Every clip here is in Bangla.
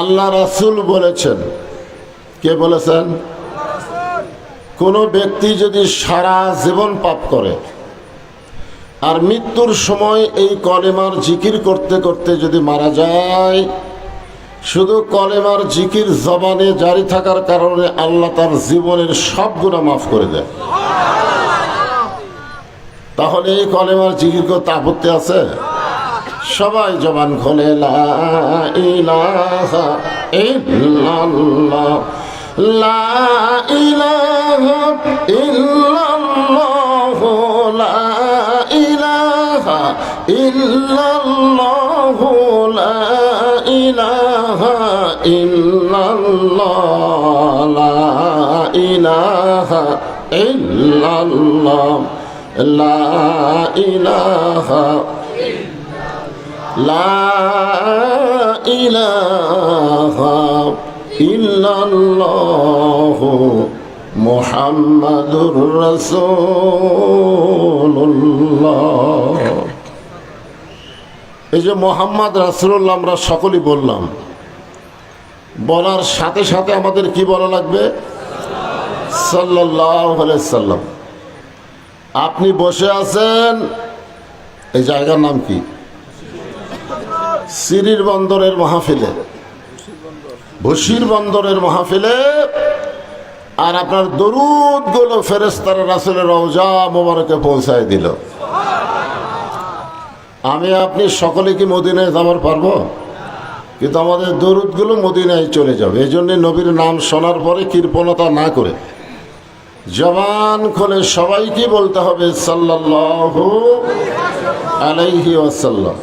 আল্লাহ রাসূল বলেছেন, কে বলেছেন? কোনো ব্যক্তি যদি সারা জীবন পাপ করে আর মৃত্যুর সময় এই কলেমার জিকির করতে করতে যদি মারা যায়, শুধু কলেমার জিকির জবানে জারি থাকার কারণে আল্লাহ তার জীবনের সব গুনাহ মাফ করে দেয়। তাহলে এই কলেমার জিকির করতে আপত্তি আছে? সবাই জবান খোলে, লা ইলাহা ইল্লাল্লাহ, লা ইলাহা ইল্লাল্লাহ, লা ইলাহা ইল্লাল্লাহ, লা ইলাহা ইল্লাল্লাহ, লা ইলাহা ইল্লাল্লাহ, লা ইলাহা লা ইলাহা ইল্লাল্লাহ মুহাম্মাদুর রাসূলুল্লাহ। এই যে মুহাম্মদ রাসূলুল্লাহ আমরা সকলেই বললাম, বলার সাথে সাথে আমাদের কি বলা লাগবে? সাল্লাল্লাহু আলাইহি সাল্লাম। আপনি বসে আছেন, এই জায়গার নাম কি? সিরির বন্দরের মাহফিলে, বশির বন্দরের মাহফিলে, আর আপনার দরুদ গুলো ফেরেশতারা রাসূলের রওজা মোবারকে পৌঁছায় দিল। আমি আপনি সকলে কি মদিনায় যাবার পারবো? কিন্তু আমাদের দরুদ গুলো মদিনায় চলে যাবে। এই জন্য নবীর নাম শোনার পরে কৃপণতা না করে জবান খুলে সবাইকে বলতে হবে সাল্লাল্লাহু আলাইহি ওয়াসাল্লাম।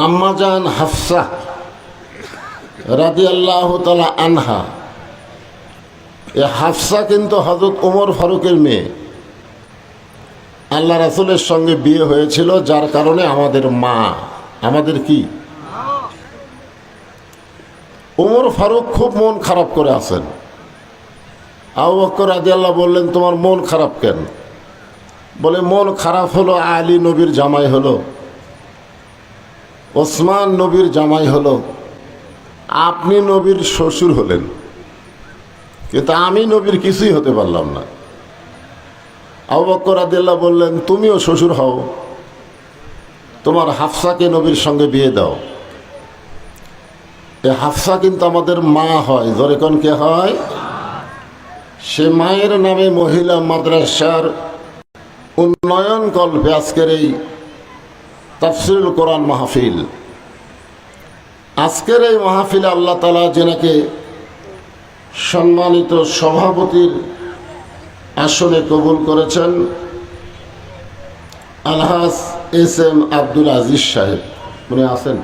আম্মাজান হাফসা রাদিয়াল্লাহু তাআলা আনহা, এ হাফসা কিন্তু হযরত ওমর ফারুকের মেয়ে। আল্লাহ রাসূলের সঙ্গে বিয়ে হয়েছিল, যার কারণে আমাদের মা, আমাদের কি? ওমর ফারুক খুব মন খারাপ করে আছেন। আবু বকর রাদিয়াল্লাহু বললেন, তোমার মন খারাপ কেন? বলে, মন খারাপ হলো আলী নবীর জামাই হলো, ওসমান নবীর জামাই হলো, আপনি নবীর শ্বশুর হলেন, কিন্তু আমি নবীর কিছুই হতে পারলাম না। আবু বকর রাদিয়াল্লাহু বললেন, তুমিও শ্বশুর হও, তোমার হাফসাকে নবীর সঙ্গে বিয়ে দাও। এই হাফসা কিন্তু আমাদের মা হয়, জোরে কোন কে হয়? সে মায়ের নামে মহিলা মাদ্রাসার উন্নয়ন কল্পে আজকের এই তাফসীরুল কোরআন মাহফিল। আজকের এই মাহফিলে আল্লাহ তাআলা যেনাকে সম্মানিত সভাপতির আসনে কবুল করেছেন, আলহাজ এস এম আব্দুল আজিজ সাহেব, উনি আছেন?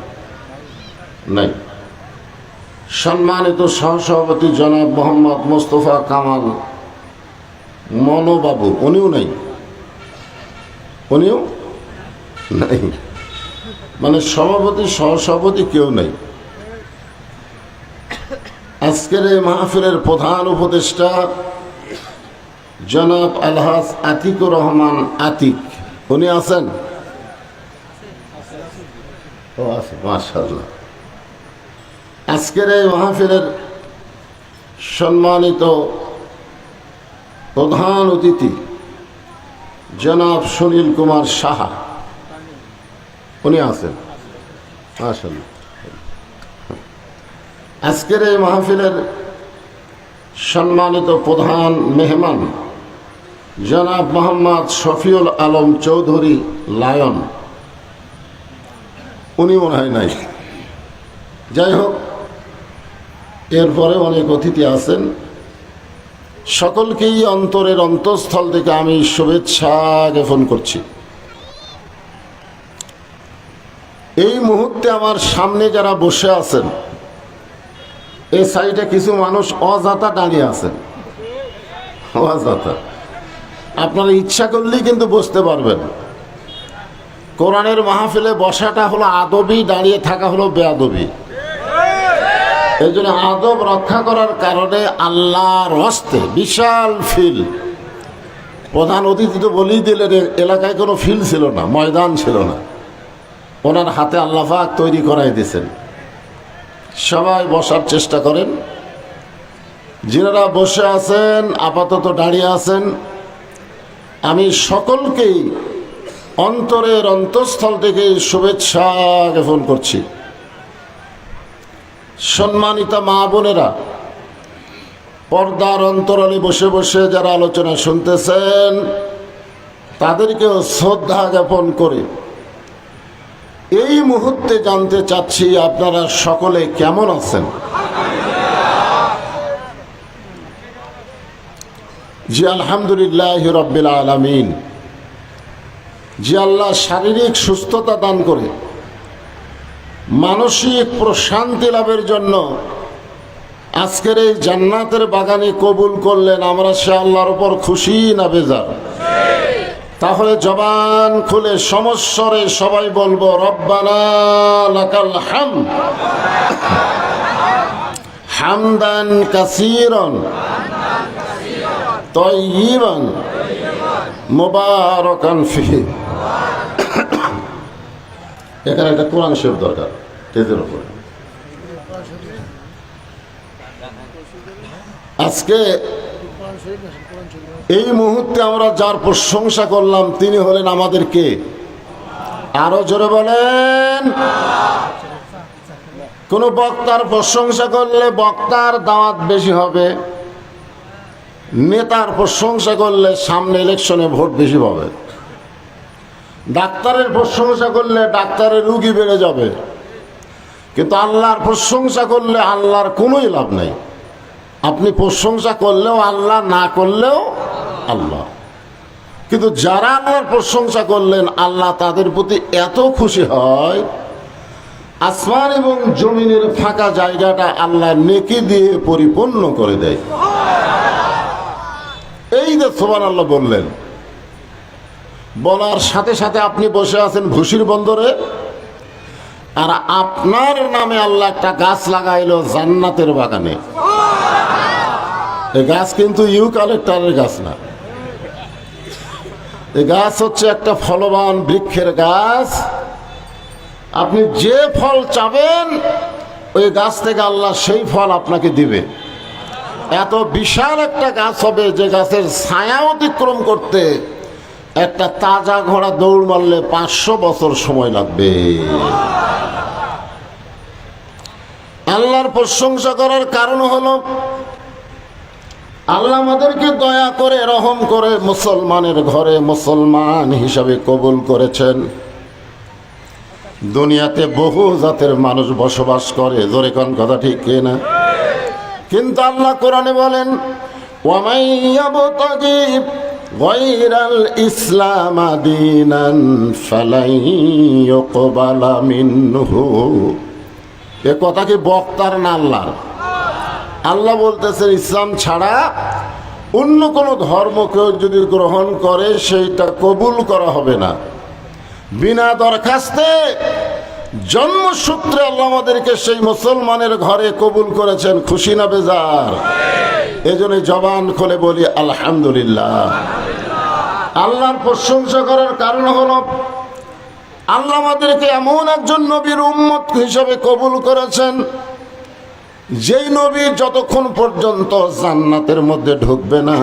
নাই। সম্মানিত সহসভাপতি জনাব মোহাম্মদ মোস্তফা কামাল মনোবাবু, উনিও নাই, উনিও নাই, মানে সভাপতি সহসভাপতি কেউ নাই। আজকের এই মাহফিলের প্রধান উপদেষ্টা জনাব আলহাজ আতিকুর রহমান আতিক, উনি আছেন? ও আছে, মাশাআল্লাহ। আজকের এই মাহফিলের সম্মানিত প্রধান অতিথি জনাব সুনীল কুমার সাহা, উনি আছেন? মাশাআল্লাহ। আজকের এই মাহফিলের সম্মানিত প্রধান মেহমান জনাব মোহাম্মদ শফিউল আলম চৌধুরী লায়ন, উনি মনে হয় নাই। যাই হোক, এরপরে অনেক অতিথি আছেন। সকলকেই অন্তরের অন্তঃস্থল থেকে আমি শুভেচ্ছা জ্ঞাপন করছি। এই মুহূর্তে আমার সামনে যারা বসে আছেন, এই সাইডে কিছু মানুষ অজাতা দাঁড়িয়ে আছেন, অজাতা। আপনারা ইচ্ছা করলেই কিন্তু বসতে পারবেন। কোরআনের মাহফিলে বসাটা হলো আদবি, দাঁড়িয়ে থাকা হলো বেয়াদবি। এই জন্য আদব রক্ষা করার কারণে আল্লাহর হস্তে বিশাল ফিল, প্রধান অতিথি তো বলেই দিলেন, এলাকায় কোনো ফিল ছিল না, ময়দান ছিল না, ওনার হাতে আল্লাহ পাক তৈরি করাই দিয়েছেন। সবাই বসার চেষ্টা করেন। যারা বসে আছেন, আপাতত দাঁড়িয়ে আছেন, আমি সকলকেই অন্তরের অন্তঃস্থল থেকে শুভেচ্ছা জ্ঞাপন করছি। সম্মানিত মা বোনেরা, পর্দার অন্তরালে বসে বসে যারা আলোচনা শুনতেছেন, তাদেরকেও শ্রদ্ধা জ্ঞাপন করে এই মুহূর্তে জানতে চাচ্ছি আপনারা সকলে কেমন আছেন? জি আলহামদুলিল্লাহ রাব্বিল আলামিন। যে আল্লাহ শারীরিক সুস্থতা দান করে মানসিক প্রশান্তি লাভের জন্য আজকের এই জান্নাতের বাগানে কবুল করলেন, আমরা সে আল্লাহর উপর খুশি না বেজার? তাহলে জবান খুলে সমস্বরে সবাই বলবো রব্বানা লাকাল হামদ হামদান কাসীরান তাইয়িবান মুবারাকান ফিহি। এখানে একটা কোরআন শরীফ দরকার তেজের উপরে। আজকে এই মুহূর্তে আমরা যার প্রশংসা করলাম তিনি হলেন আমাদের কে? আরো জোরে বলেন। কোন বক্তার প্রশংসা করলে বক্তার দাওয়াত বেশি হবে, নেতার প্রশংসা করলে সামনে ইলেকশনে ভোট বেশি পাবে, ডাক্তারের প্রশংসা করলে ডাক্তারের রুগী বেড়ে যাবে, কিন্তু আল্লাহর প্রশংসা করলে আল্লাহর কোনোই লাভ নেই। আপনি প্রশংসা করলেও আল্লাহ, না করলেও আল্লাহ। কিন্তু যারা আল্লাহর প্রশংসা করলেন আল্লাহ তাদের প্রতি এত খুশি হয়, আসমান এবং জমিনের ফাঁকা জায়গাটা আল্লাহ নেকি দিয়ে পরিপূর্ণ করে দেয়। এই যে সুবহানাল্লাহ বললেন, বলার সাথে সাথে আপনি বসে আছেন ভুসির বন্দরে, আর আপনার নামে আল্লাহ একটা গাছ লাগাইলো জান্নাতের বাগানে। এই গাছ কিন্তু ইউক্যালিপটাসের গাছ না, এই গাছ হচ্ছে একটা ফলবান বৃক্ষের গাছ। আপনি যে ফল চাবেন ওই গাছ থেকে আল্লাহ সেই ফল আপনাকে দিবে। এত বিশাল একটা গাছ হবে যে গাছের ছায়া অতিক্রম করতে একটা তাজা ঘোড়া দৌড় মারলে 500 বছর সময় লাগবে। আল্লাহর প্রশংসা করার কারণ হলো আল্লাহ আমাদেরকে দয়া করে রহম করে মুসলমানের ঘরে মুসলমান হিসাবে কবুল করেছেন। দুনিয়াতে বহু জাতের মানুষ বসবাস করে, জোরে কোন কথা ঠিক কিনা? কিন্তু আল্লাহ কোরআনে বলেন ওয়ামাই ইয়াবতাগি গায়রাল ইসলাম দীনান ফালাই ইউকবালা মিনহু। এ কথা কি বক্তার না আল্লাহর? আল্লাহ বলতেছেন ইসলাম ছাড়া অন্য কোনো ধর্ম কেউ যদি গ্রহণ করে সেইটা কবুল করা হবে না। বিনা দরখাস্তে জন্মসূত্রে আল্লাহ আমাদেরকে সেই মুসলমানের ঘরে কবুল করেছেন, খুশি না বেজার? এজন্য জবান খুলে বলি আলহামদুলিল্লাহ। আল্লাহর প্রশংসা করার কারণ হলো আল্লাহ আমাদেরকে এমন একজন নবীর উম্মত হিসেবে কবুল করেছেন যেই নবী যতক্ষণ পর্যন্ত জান্নাতের মধ্যে ঢুকবে না,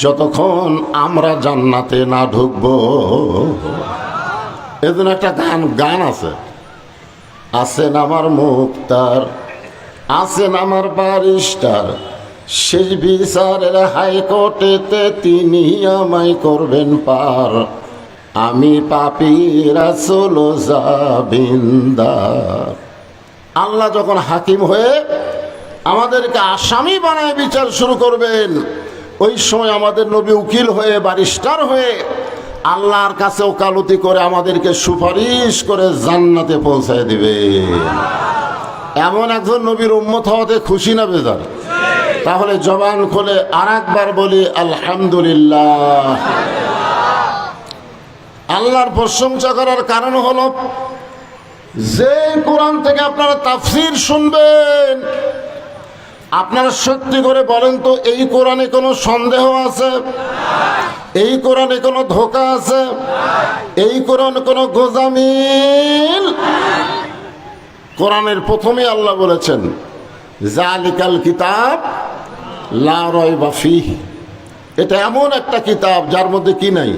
যতক্ষণ আমরা জান্নাতে না ঢুকবো। এজন্য একটা গান আছে, আছেন আমার মুক্তার, আছেন আমার ব্যারিস্টার, শেষ বিচারের হাইকোর্টেতে তিনি আমায় করবেন পার, আমি পাপী রাসূল জাবিন্দার। আল্লাহ যখন হাকিম হয়ে আমাদেরকে আসামি বানায় বিচার শুরু করবেন, ওই সময় আমাদের নবী উকিল হয়ে ব্যারিস্টার হয়ে আল্লাহর কাছে ওকালতি করে আমাদেরকে সুপারিশ করে জান্নাতে পৌঁছায় দিবে। এমন একজন নবীর উম্মত হওয়াতে খুশি না বেজার? তাহলে জবান খুলে আর একবার বলি আলহামদুলিল্লাহ। আল্লাহর প্রশংসা করার কারণ হলো যে কোরআন থেকে আপনারা তাফসীর শুনবেন, আপনারা সত্যি করে বলেন তো এই কোরআনে কোনো সন্দেহ আছে? এই কোরআনে কোনো ধোঁকা আছে? এই কোরআনে কোনো গোজামিল? কোরআনের প্রথমে আল্লাহ বলেছেন জালিকাল কিতাব লা রাইবা ফীহি, এটা এমন একটা কিতাব যার মধ্যে কি নাই,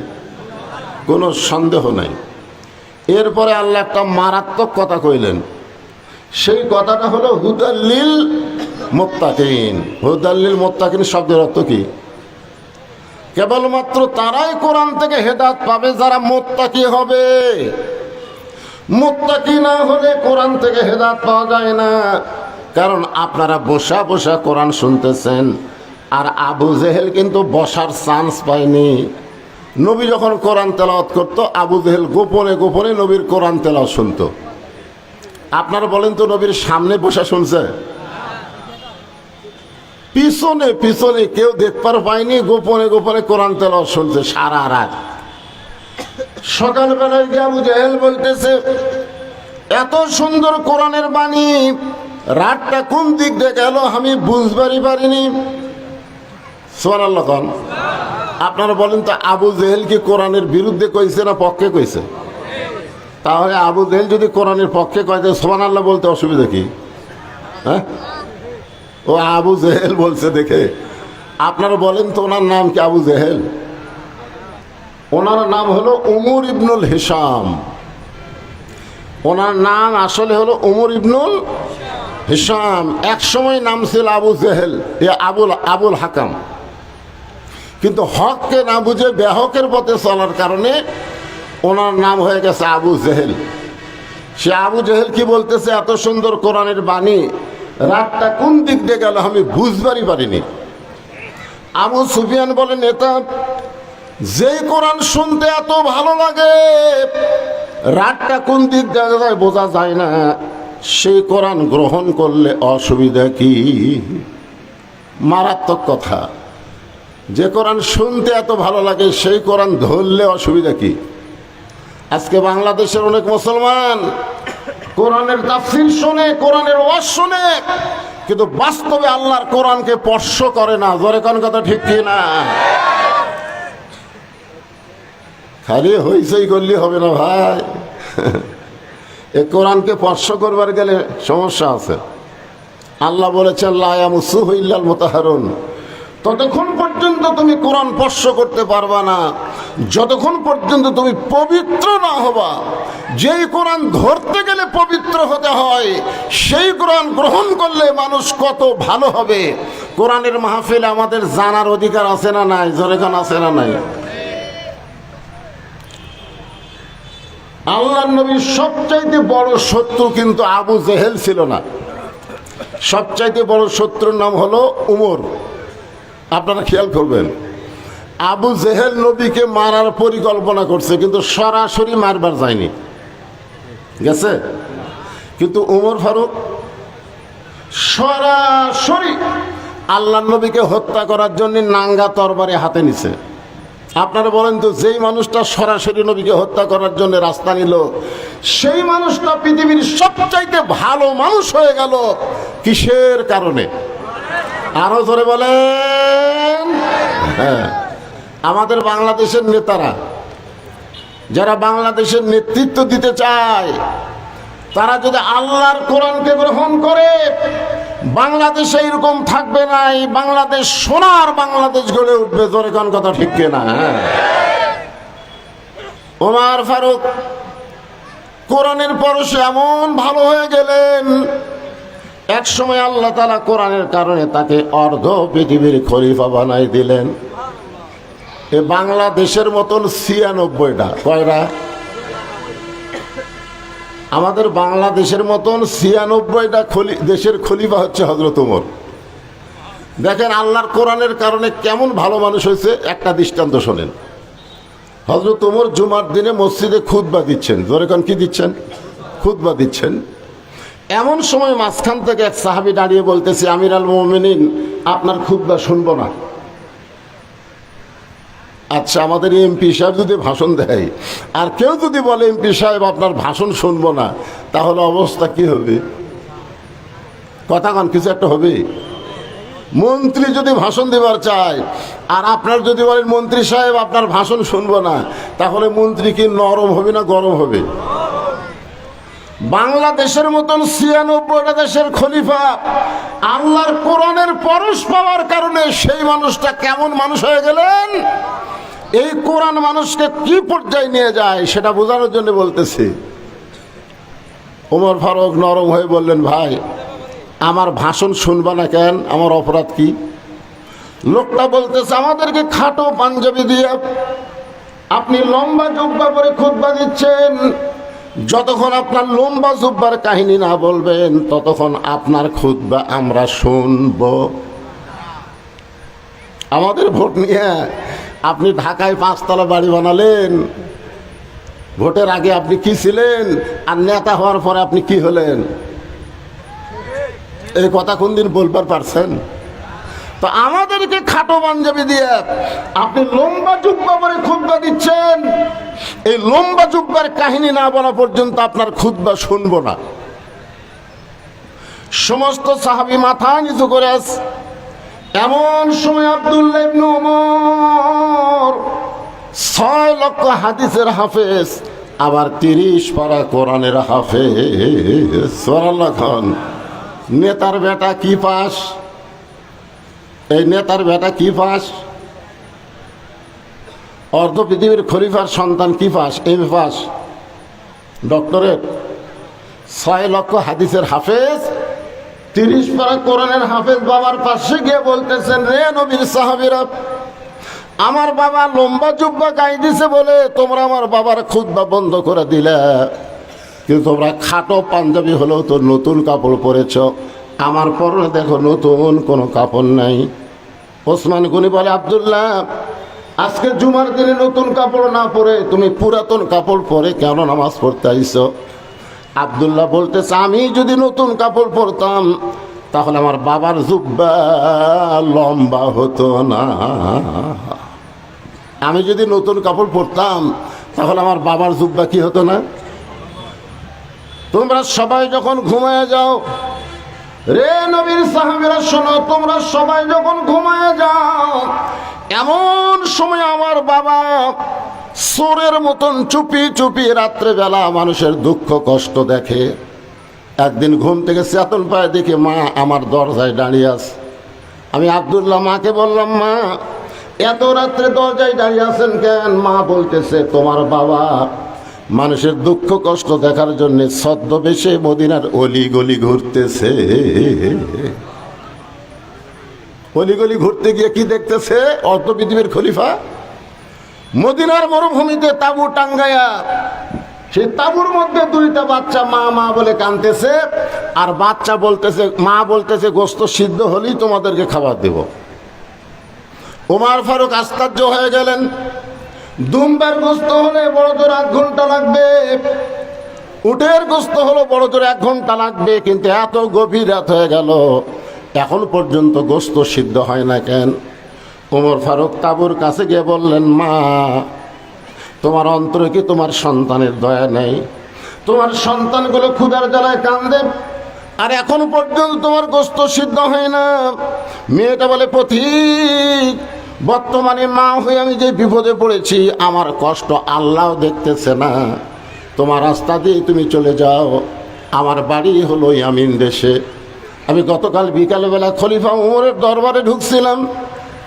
কোনো সন্দেহ নাই। এরপরে আল্লাহ একটা মারাত্মক কথা কইলেন, সেই কথাটা হলো হুদাল্লিল মুত্তাকিন। হুদাল্লিল মুত্তাকিন শব্দের অর্থ কি? কেবলমাত্র তারাই কোরআন থেকে হেদায়েত পাবে যারা মুত্তাকি হবে। মুত্তাকি না হলে কোরআন থেকে হেদায়েত পাওয়া যায় না। কারণ আপনারা বসা বসা কোরআন শুনতেছেন, আর আবু জেহেল কিন্তু বসার চান্স পায়নি। নবী যখন কোরআন তেলাওয়াত করতো, আবু জেহেল গোপনে গোপনে নবীর কোরআন তেলাওয়াত শুনতো। আপনারা বলেন তো, নবীর সামনে বসা শুনছে? পিছনে পিছনে কেউ দেখবার পায়নি, গোপনে গোপনে কোরআন তেলাওয়াত শুনছে সারা রাত। সকালবেলায় গিয়ে আবু জেহেল বলতেছে, এত সুন্দর কোরআনের বাণী, রাতটা কোন দিক দিয়ে গেল আমি বুঝবারই পারিনি। সুবহানাল্লাহ। আপনারা বলেন তো, আবু জেহেল কি কোরআনের বিরুদ্ধে কইছে না পক্ষে কইছে? তাহলে আবু জেহেল যদি কোরআনের পক্ষে কয়, সুবহানাল্লাহ বলতে অসুবিধা কি? হ্যাঁ, ও আবু জেহেল বলছে দেখে। আপনারা বলেন তো, ওনার নাম কি আবু জেহেল? ওনার নাম হলো উমর ইবনুল হিশাম। ওনার নাম আসলে হলো উমর ইবনুল হিশাম। এক সময় নাম ছিল আবু জেহেল, আবুল হাকাম। কিন্তু হককে না বুঝে বেহকের পথে চলার কারণে ওনার নাম হয়ে গেছে আবু জেহেল। সে আবু জেহেল কি বলতেছে, এত সুন্দর কোরআনের বাণী, রাতটা কোন দিক দিয়ে গেল আমি বুঝবারই পারিনি। আবু সুফিয়ান বলেন, এটা যেই কোরআন শুনতে এত ভালো লাগে, রাতটা কোন দিক দিয়ে যায় বোঝা যায় না, সেই কোরআন গ্রহণ করলে অসুবিধা কি? মারাত্মক কথা। যে কোরআন শুনতে এত ভালো লাগে, সেই কোরআন ধরলে অসুবিধা কি? আজকে বাংলাদেশের অনেক মুসলমান কোরআনের তাফসীর শোনে, কোরআনের ওয়াজ শোনে, কিন্তু বাস্তবে আল্লাহর কোরআনকে স্পর্শ করে না। জোরে কোন কথা ঠিক কি না? খালি হইচই করলে হবে না ভাই। এ কোরআনকে স্পর্শ করবার গেলে সমস্যা আছে। আল্লাহ বলেছেন লা ইয়ামুসুহু ইল্লাল মুতাহহারুন। ততক্ষণ পর্যন্ত তুমি কোরআন স্পর্শ করতে পারবা না যতক্ষণ পর্যন্ত তুমি পবিত্র না হবা। যেই কোরআন ধরতে গেলে পবিত্র হতে হয়, সেই কোরআন গ্রহণ করলে মানুষ কত ভালো হবে। কোরআনের মাহফিলে আমাদের জানার অধিকার আছে না নাই? জোরেখান আছে না নাই? আল্লাহর নবীর সবচাইতে বড় শত্রু কিন্তু আবু জেহেল ছিল না। সবচাইতে বড় শত্রুর নাম হলো উমর। আপনারা খেয়াল করবেন, আবু জেহেল নবীকে মারার পরিকল্পনা করছে, কিন্তু সরাসরি মারবার যায়নি, গেছে। কিন্তু উমর ফারুক সরাসরি আল্লাহর নবীকে হত্যা করার জন্য নাঙ্গা তরবারি হাতে নিছে। আপনারা বলেন তো, যেই মানুষটা সরাসরি নবীকে হত্যা করার জন্য রাস্তা নিল, সেই মানুষটা পৃথিবীর সবচাইতে ভালো মানুষ হয়ে গেল কিসের কারণে? আরো ধরে বলেন। হ্যাঁ, আমাদের বাংলাদেশের নেতারা যারা বাংলাদেশের নেতৃত্ব দিতে চায়, তারা যদি আল্লাহর কোরআনকে গ্রহণ করে, বাংলাদেশে এরকম থাকবে না। এই বাংলাদেশ সোনার বাংলাদেশ গড়ে উঠবে। জোরে কোন কথা ঠিক কিনা? ওমর ফারুক কোরআনের পরশে এমন ভালো হয়ে গেলেন, এক সময় আল্লাহ তাআলা কোরআনের কারণে তাকে অর্ধ পৃথিবীর খলিফা বানাই দিলেন। এ বাংলাদেশের মতন ৯৬টা, কয়টা? আমাদের বাংলাদেশের মতন ৯৬টা দেশের খলিফা হচ্ছে হযরত ওমর। দেখেন আল্লাহর কোরআনের কারণে কেমন ভালো মানুষ হয়েছে। একটা দৃষ্টান্ত শোনেন। হযরত ওমর জুমার দিনে মসজিদে খুতবা দিচ্ছেন। জোরে কোন কি দিচ্ছেন? খুতবা দিচ্ছেন। এমন সময় মাঝখান থেকে এক সাহাবী দাঁড়িয়ে বলতেছে, আমির আল মুমিনিন, আপনার খুতবা শুনবো না। আচ্ছা, আমাদের এমপি সাহেব যদি ভাষণ দেয়, আর কেউ যদি বলে এমপি সাহেব আপনার ভাষণ শুনবো না, তাহলে অবস্থা কি হবে? কথা কন, কিছু একটা হবে। মন্ত্রী যদি ভাষণ দেবার চায়, আর আপনার যদি বলেন মন্ত্রী সাহেব আপনার ভাষণ শুনবো না, তাহলে মন্ত্রী কি নরম হবে না গরম হবে? বাংলাদেশের মতন ৯৬টা দেশের খলিফা আল্লাহর কোরআনের পরশ পাওয়ার কারণে সেই মানুষটা কেমন মানুষ হয়ে গেলেন। এই কোরআন মানুষকে কি পর্যায়ে নিয়ে যায় সেটা বোঝানোর জন্য বলতেছি। ওমর ফারুক নরম হয়ে বললেন, ভাই আমার ভাষণ শুনবা না কেন? আমার অপরাধ কি? লোকটা বলতেছে, আমাদেরকে খাটো পাঞ্জাবি দিয়ে আপনি লম্বা জুব্বা পরে খুতবা দিচ্ছেন, যতক্ষণ আপনার লম্বা জুব্বার কাহিনী না বলবেন ততক্ষণ আপনার খুতবা আমরা শুনব। আমাদের ভোট নিয়ে আপনি ঢাকায় ৫ তলা বাড়ি বানালেন, ভোটের আগে আপনি কি ছিলেন, আর নেতা হওয়ার পরে আপনি কি হলেন? এই কথা কোনদিন বলবার পারছেন? তো আমাদেরকে খাটো পাঞ্জাবি দিয়ে আপনি লম্বা জুব্বা পরে খুতবা দিচ্ছেন, এই লম্বা জুব্বার কাহিনী না বলা পর্যন্ত আপনার খুতবা শুনবো না। সমস্ত সাহাবী মাথা নিচু করে আছে। এমন সময় আব্দুল্লাহ ইবনে ওমর ৬ লক্ষ হাদিসের হাফেজ, আবার ৩০ পারা কোরআনের হাফেজ, সুবহানাল্লাহ খান। নেতার বেটা কি পাস? এই নেতার বেটা কি পাস? অর্ধ পৃথিবীর খলিফার সন্তান কি পাস? M pass, doctorate. ৬ লক্ষ হাদিসের হাফেজ, ৩০ পারা কোরআনের হাফেজ বাবার পাশে গিয়ে বলতেছেন, রে নবীর সাহাবীরা, আমার বাবা লম্বা জুব্বা গায়ে দিছে বলে তোমরা আমার বাবার খুতবা বন্ধ করে দিলে, কিন্তু তোমরা খাটো পাঞ্জাবি হলেও তো নতুন কাপড় পরেছ, আমার পরনে দেখো নতুন কোনো কাপড় নাই। ওসমান গনি বলে, আব্দুল্লাহ আজকে জুমার দিনে নতুন কাপড় না পরে তুমি পুরাতন কাপড় পরে কেন নামাজ পড়তে আইছো? আব্দুল্লাহ বলতেছে, আমি যদি নতুন কাপড় পরতাম তাহলে আমার বাবার জুব্বা লম্বা হতো না। আমি যদি নতুন কাপড় পরতাম তাহলে আমার বাবার জুব্বা কি হতো না? তোমরা সবাই যখন ঘুমায় যাও, রে নবীর সাহাবীরা শোনো, তোমরা সবাই যখন ঘুমায় যাও, এমন সময় আমার বাবা চোরের মতন চুপি চুপি রাত্রেবেলা মানুষের দুঃখ কষ্ট দেখে। একদিন ঘুম থেকে চেতন পায়, দেখে মা আমার দরজায় দাঁড়িয়ে আছে। আমি আব্দুল্লাহ মাকে বললাম, মা এত রাত্রে দরজায় দাঁড়িয়ে আছেন কেন? মা বলতেছে, তোমার বাবা মানুষের দুঃখ কষ্ট দেখার জন্য ছদ্মবেশে মদিনার অলি গলি ঘুরতেছে। অলি গলি ঘুরতে গিয়ে কি দেখতেছে? অর্ধ পৃথিবীর খলিফা মদিনার মরুভূমিতে তাঁবু টাঙ্গায়া, সেই তাঁবুর মধ্যে 2টা বাচ্চা মা মা বলে কাঁদতেছে, আর বাচ্চা বলতেছে, মা বলতেছে, গোস্ত সিদ্ধ হলেই তোমাদেরকে খাবার দেব। ওমর ফারুক আশ্চর্য হয়ে গেলেন। দুম্বার গোস্ত হলে বড় জোর 1 ঘন্টা লাগবে, উটের গোস্ত হলো বড় জোর 1 ঘন্টা লাগবে, কিন্তু এত গভীর রাত হয়ে গেল এখন পর্যন্ত গোস্ত সিদ্ধ হয় না কেন? ওমর ফারুক তাঁবুর কাছে গিয়ে বললেন, মা তোমার অন্তরে কি তোমার সন্তানের দয়া নেই? তোমার সন্তানগুলো ক্ষুধার জ্বালায় কান্দে, আর এখন পর্যন্ত তোমার গোস্ত সিদ্ধ হয় না। মেয়েটা বলে, পথিক বর্তমানে মা হয়ে আমি যে বিপদে পড়েছি, আমার কষ্ট আল্লাহ দেখতেছে না, তোমার রাস্তা দিয়ে তুমি চলে যাও। আমার বাড়ি হলো ইয়ামিন দেশে। আমি গতকাল বিকালবেলা খলিফা ওমরের দরবারে ঢুকছিলাম,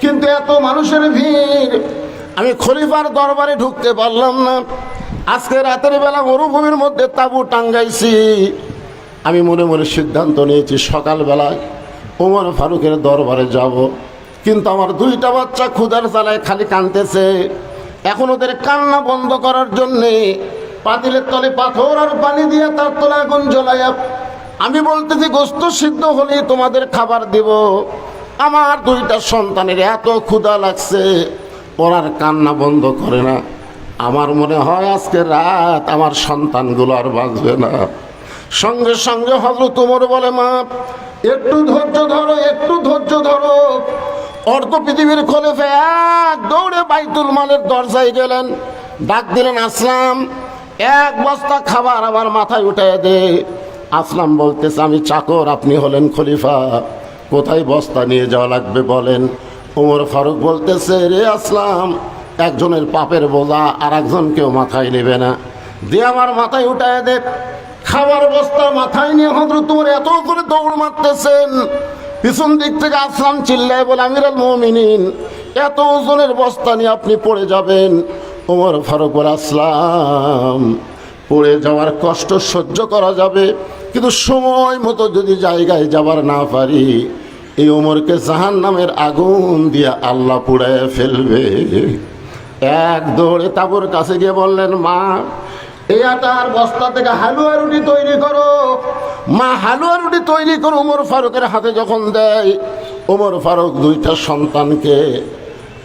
কিন্তু এত মানুষের ভিড়, আমি খলিফার দরবারে ঢুকতে পারলাম না। আজকে রাতের বেলা মরুভূমির মধ্যে তাঁবু টাঙ্গাইছি। আমি মনে মনে সিদ্ধান্ত নিয়েছি সকালবেলায় ওমর ফারুকের দরবারে যাব, কিন্তু আমার 2টা বাচ্চা ক্ষুধার জ্বালায় খালি কাঁদতেছে। এখন ওদের কান্না বন্ধ করার জন্যে পাতিলের তলে পাথর আর পানি দিয়ে তার তলে আগুন জ্বলাইয়া আমি বলতেছি, গোস্ত সিদ্ধ হলেই তোমাদের খাবার দেব। আমার 2টা সন্তানের এত ক্ষুধা লাগছে, ওরার কান্না বন্ধ করে না। আমার মনে হয় আজকে রাত আমার সন্তানগুলো আর বাঁচবে না। সঙ্গে সঙ্গে হযরত ওমর বলে, মা একটু ধৈর্য ধরো, একটু ধৈর্য ধরো। অর্ধ পৃথিবীর খলিফা এক দৌড়ে বাইতুল মালের দরজায় গেলেন, ডাক দিলেন, আসলাম 1 বস্তা খাবার আমার মাথায় উঠায় দে। আসলাম বলতেছে, আমি চাকর, আপনি হলেন খলিফা, কোথায় বস্তা নিয়ে যাওয়া লাগবে বলেন। ওমর ফারুক বলতেছে, রে আসলাম, একজনের পাপের বোঝা আর একজন কেউ মাথায় নেবে না, দিয়ে আমার মাথায় উঠায় দে। খাবার বস্তা মাথায় নিয়ে হযরত ওমর এত করে দৌড় মারতেছেন, পিছন দিক থেকে আসলাম চিল্লায় বলে, আমিরুল মুমিনিন, এত ওজনের বস্তা নিয়ে আপনি পড়ে যাবেন। ওমর ফারুক বলে, আসলাম, পড়ে যাওয়ার কষ্ট সহ্য করা যাবে, কিন্তু সময় মতো যদি জায়গায় যাবার না পারি, এই ওমরকে জাহান্নামের আগুন দিয়ে আল্লাহ পুড়ায় ফেলবে। এক দৌড়ে তাবুর কাছে গিয়ে বললেন, মা, এই আটার বস্তা থেকে হালুয়া রুটি তৈরি করো। মা হালুয়া রুটি তৈরি করো ওমর ফারুকের হাতে যখন দেয়, ওমর ফারুক দুইটা সন্তানকে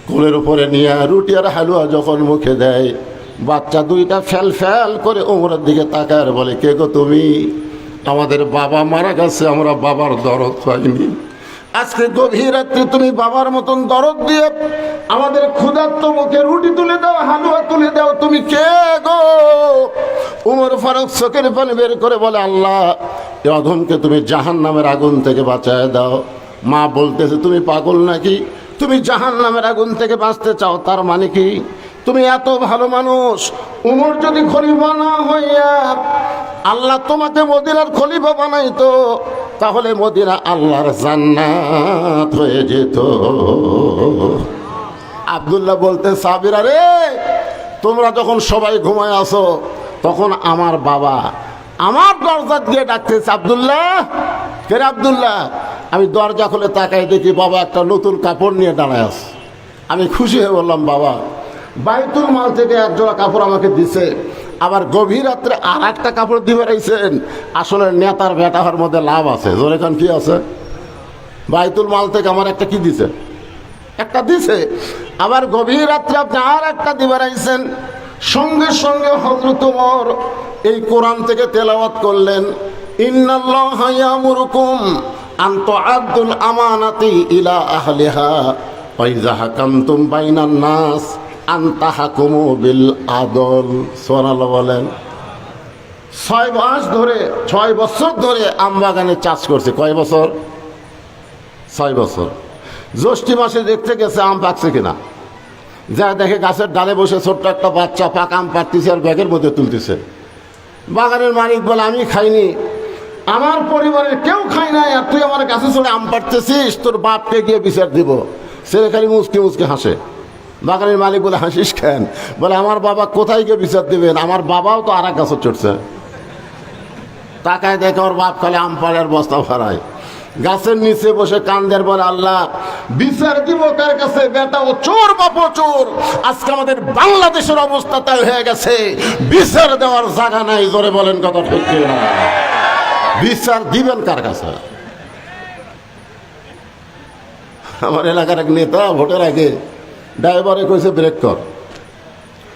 কোলের উপরে নিয়ে রুটি আর হালুয়া যখন মুখে দেয়, বাচ্চা দুইটা ফেল ফেল করে ওমরের দিকে তাকায় আর বলে, কে গো তুমি? আমাদের বাবা মারা গেছে, আমরা বাবার দরদ পাইনি, আজকে গভীর রাত্রে তুমি বাবার মতন দরদ দিয়ে আমাদের ক্ষুধার্ত মুখে রুটি তুলে দাও, হালুয়া তুলে দাও, তুমি কে গো? ওমর ফারুক চোখের পানি বের করে বলে, আল্লাহ, এ অধমকে তুমি জাহান্নামের আগুন থেকে বাঁচায় দাও। মা বলতেছে, তুমি পাগল নাকি? তুমি জাহান্নামের আগুন থেকে বাঁচতে চাও, তার মানে কি? তুমি এত ভালো মানুষ, উমর যদি খলিফা না হইয়া আল্লাহ তোমাকে মদিনার খলিফা বানাইতো, তাহলে মদিনা আল্লাহর জান্নাত হয়ে যেত। আব্দুল্লাহ বলতে, সাহাবীরা রে, তোমরা যখন সবাই ঘুমায় আসো, তখন আমার বাবা আমার দরজা দিয়ে ডাকতেছে, আব্দুল্লাহ, কে রে আব্দুল্লাহ? আমি দরজা খুলে তাকাই, দেখি বাবা একটা নতুন কাপড় নিয়ে দাঁড়ায় আছে। আমি খুশি হয়ে বললাম, বাবা বাইতুল মাল থেকে এক জোড়া কাপড় আমাকে দিছে, আবার গভীর রাত্রে আর একটা কাপড় দিয়ে বেড়াইছেন। আসলে নেতার বেটা হওয়ার মধ্যে লাভ আছে, জোরে কান কি আছে? বাইতুল মাল থেকে আমার একটা কি দিছে? একটা দিছে, আবার গভীর রাত্রে আপনি আর একটা দিয়ে বেড়াইছেন। সঙ্গে সঙ্গে হযরত ওমর এই কোরআন থেকে তেলাওয়াত করলেন, ইন্নাল্লাহা ইয়ামুরুকুম আন তুআদ্দুল আমানাতি ইলা আহলিহা ওয়া ইযা হাকামতুম বাইনান নাস আন তাহকুমু বিল আদল। সুবহানাল্লাহ বলেন। 6 বছর ধরে আম বাগানে চাষ করছে। কয় বছর? 6 বছর। জ্যৈষ্ঠ মাসে দেখতে গেছে আম পাকছে কিনা, যা দেখে গাছের ডালে বসে ছোট্ট একটা বাচ্চা পাকা আম পাড়তেছে আর ব্যাগের মধ্যে তুলতেছে। বাগানের মালিক বলে, আমি খাইনি, আমার পরিবারের কেউ খাই নাই, আর তুই আমার গাছে চড়ে আম পাড়তেছিস, তোর বাপকে গিয়ে বিচার দিব। ছেলে খালি মুচকে মুচকে হাসে। বাগানের মালিক বলে, হাসিস কেন? বলে, আমার বাবা কোথায় গিয়ে বিচার দিবেন, আমার বাবাও তো আর এক গাছে চড়ছে। তাকায় দেখে ওর বাপ খালি আম পাড়ার বস্তা ভরায়, গাছের নিচে বসে কান্দের বলে, আল্লাহ বিচার দিব কার কাছে? বেটা ও চোর, বাপ চোর। আজকে আমাদের বাংলাদেশের অবস্থা তাই হয়ে গেছে, বিচার দেওয়ার জায়গা নাই। জোরে বলেন কথা ঠিক না? বিচার দিবেন কার কাছে? আমার এলাকার এক নেতা ভোটের আগে ড্রাইভারে কইছে ব্রেক কর,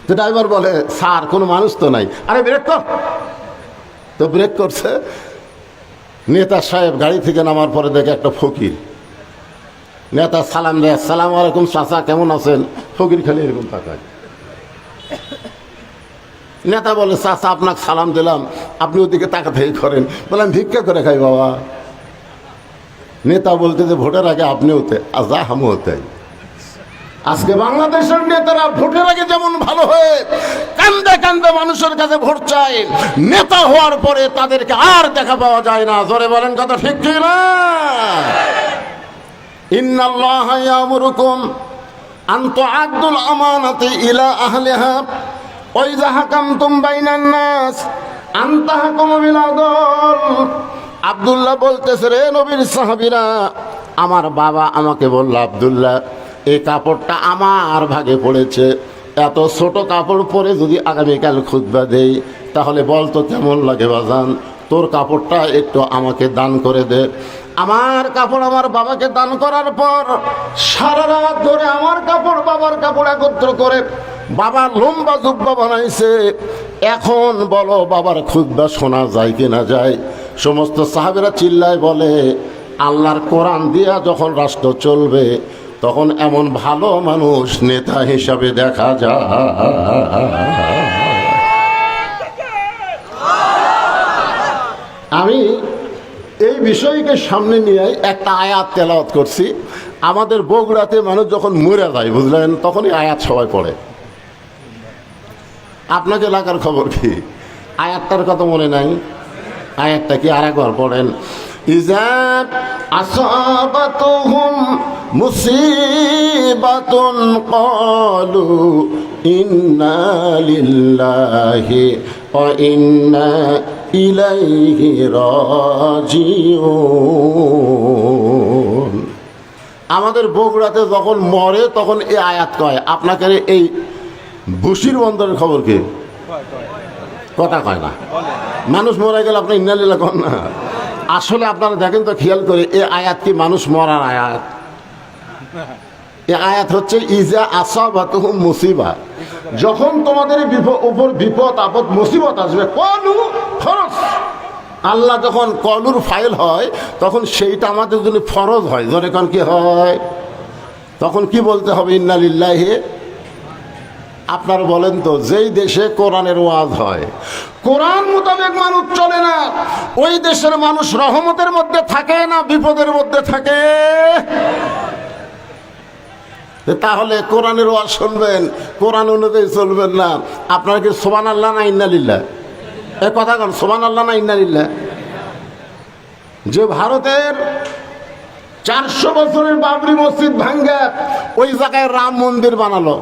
তো ড্রাইভার বলে, স্যার কোনো মানুষ তো নাই। আরে ব্রেক কর। তো ব্রেক করছে। নেতা সাহেব গাড়ি থেকে নামার পরে দেখে একটা ফকির। নেতা সালাম দেয়, আসসালামু আলাইকুম চাচা, কেমন আছেন? ফকির খালি এরকম তাকায়। নেতা বলে, চাচা আপনাকে সালাম দিলাম, আপনি ওদিকে তাকাতেই করেন। বললাম, ভিক্ষা করে খাই বাবা। নেতা বলতে যে ভোটের আগে আপনি হতে যা আমি হতে। আজকে বাংলাদেশের নেতারা ভোটের আগে যেমন ভালো হয়ে কান্দে কান্দে মানুষের কাছে ভোট চায়, নেতা হওয়ার পরে তাদেরকে আর দেখা পাওয়া যায় না। জোরে বলেন কথা ঠিক কি না? ইন্নাল্লাহা ইয়ামুরুকুম আন তুআদ্দুল আমানাতি ইলা আহলিহা ওয়া ইযা হাকামতুম বাইনান নাস আন তাহকুমু বিল আদল। আব্দুল্লাহ বলতেছে, রে নবীর সাহাবীরা, আমার বাবা আমাকে বলল, আব্দুল্লাহ এই কাপড়টা আমার ভাগে পড়েছে, এত ছোট কাপড় পরে যদি আগামীকাল খুতবা দেই, তাহলে বল তো কেমন লাগে বাজান? তোর কাপড়টা একটু আমাকে দান করে দে। আমার কাপড় আমার বাবাকে দান করার পর সারা রাত ধরে আমার কাপড় বাবার কাপড় একত্র করে বাবা লম্বা জুব্বা বানাইছে। এখন বলো বাবার খুতবা শোনা যায় কি না যায়? সমস্ত সাহাবেরা চিল্লায় বলে, আল্লাহর কোরআন দিয়া যখন রাষ্ট্র চলবে, তখন এমন ভালো মানুষ নেতা হিসাবে দেখা যায়। আমি এই বিষয়কে সামনে নিয়ে একটা আয়াত তেলাওয়াত করছি। আমাদের বগুড়াতে মানুষ যখন মরে যায়, বুঝলেন, তখনই আয়াত সবাই পড়ে। আপনাকে এলাকার খবর কি? আয়াতটার কথা মনে নাই? আয়াতটা কি আরেকবার পড়েন। ইজা আসাবাতুহুম মুসিবাতুন ক্বালু ইন্না লিল্লাহি ওয়া ইন্না ইলাইহি রাজিউন। আমাদের বগুড়াতে যখন মরে তখন এই আয়াত কয়। আপনাকে এই বসির বন্দরের খবর কি? কথা কয় না। মানুষ মরে গেলে আপনি ইন্না লিল্লাহি কন না। আসলে আপনারা দেখেন তো, খেয়াল করে, এই আয়াত কি মানুষ মরার আয়াত? এই আয়াত হচ্ছে ইজা আসাবাতুহুম মুসিবা, যখন তোমাদের উপর বিপদ আপদ মুসিবত আসবে, কলু ফরজ। আল্লাহ যখন কলুর ফাইল হয় তখন সেইটা আমাদের জন্য ফরজ হয়। যখন কি হয় তখন কি বলতে হবে? ইন্না লিল্লাহি। আপনারা বলেন তো, যেই দেশে কোরআনের ওয়াজ হয়, কোরআন মোতাবেক মানুষ চলে না, ওই দেশের মানুষ রহমতের মধ্যে থাকে না বিপদের মধ্যে থাকে? তাহলে কোরআনের ওয়াজ শুনবেন, কোরআন অনুযায়ী চলবেন না। আপনারা কি সুবহানাল্লাহ না ইন্না লিল্লাহ? এই কথা কন, সুবহানাল্লাহ না ইন্না লিল্লাহ? যে ভারতের 400 বছরের বাবরি মসজিদ ভাঙ্গে ওই জায়গায় রাম মন্দির বানালো,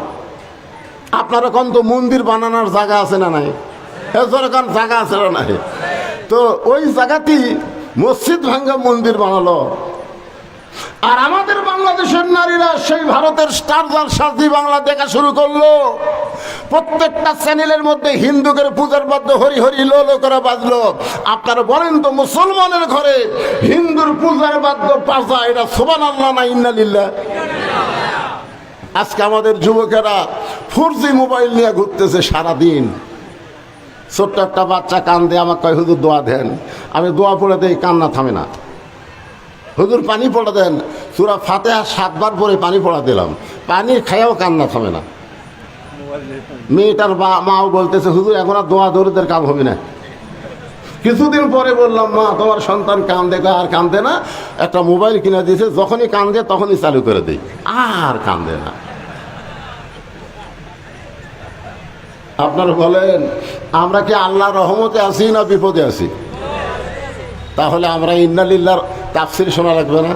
আপনারা কোন তো মন্দির বানানোর জায়গা আছে না নাই? এরকম জায়গা আছে না নাই? তো ওই জায়গাতেই মসজিদ ভাঙ্গা মন্দির বানালো। আর আমাদের বাংলাদেশের নারীরা সেই ভারতের স্টার জলসাজি বাংলা দেখা শুরু করলো। প্রত্যেকটা চ্যানেলের মধ্যে হিন্দুদের পূজার বাদ্য হরি হরি লো লো করে বাজলো। আপনারা বলেন তো, মুসলমানের ঘরে হিন্দুর পূজার বাদ্য বাজা, এটা সুবহানাল্লাহ না ইন্না লিল্লাহ? আজকে আমাদের যুবকেরা 4G মোবাইল নিয়ে ঘুরতেছে সারাদিন। ছোট্ট একটা বাচ্চা কান্দে, আমাকে কয় হুজুর দোয়া দেন। আমি দোয়া পড়ে দেই, কান্না থামে না। হুজুর পানি পড়া দেন, সূরা ফাতিহা 7 বার পরে পানি পড়া দিলাম, পানি খাইয়াও কান্না থামে না। মেয়েটার মাও বলতেছে, হুজুর এখন আর দোয়া দরুদের কাম হবে না। কিছুদিন পরে বললাম, মা তোমার সন্তান কান্দে, আর কান্দে না, একটা মোবাইল কিনে দিয়েছে, যখনই কান্দে তখনই চালু করে দেই, আর কান্দে না। আপনারা বলেন, আমরা কি আল্লাহর রহমতে আছি না বিপদে আছি? তাহলে আমরা ইন্না লিল্লাহর তাফসীর শোনা লাগবে না?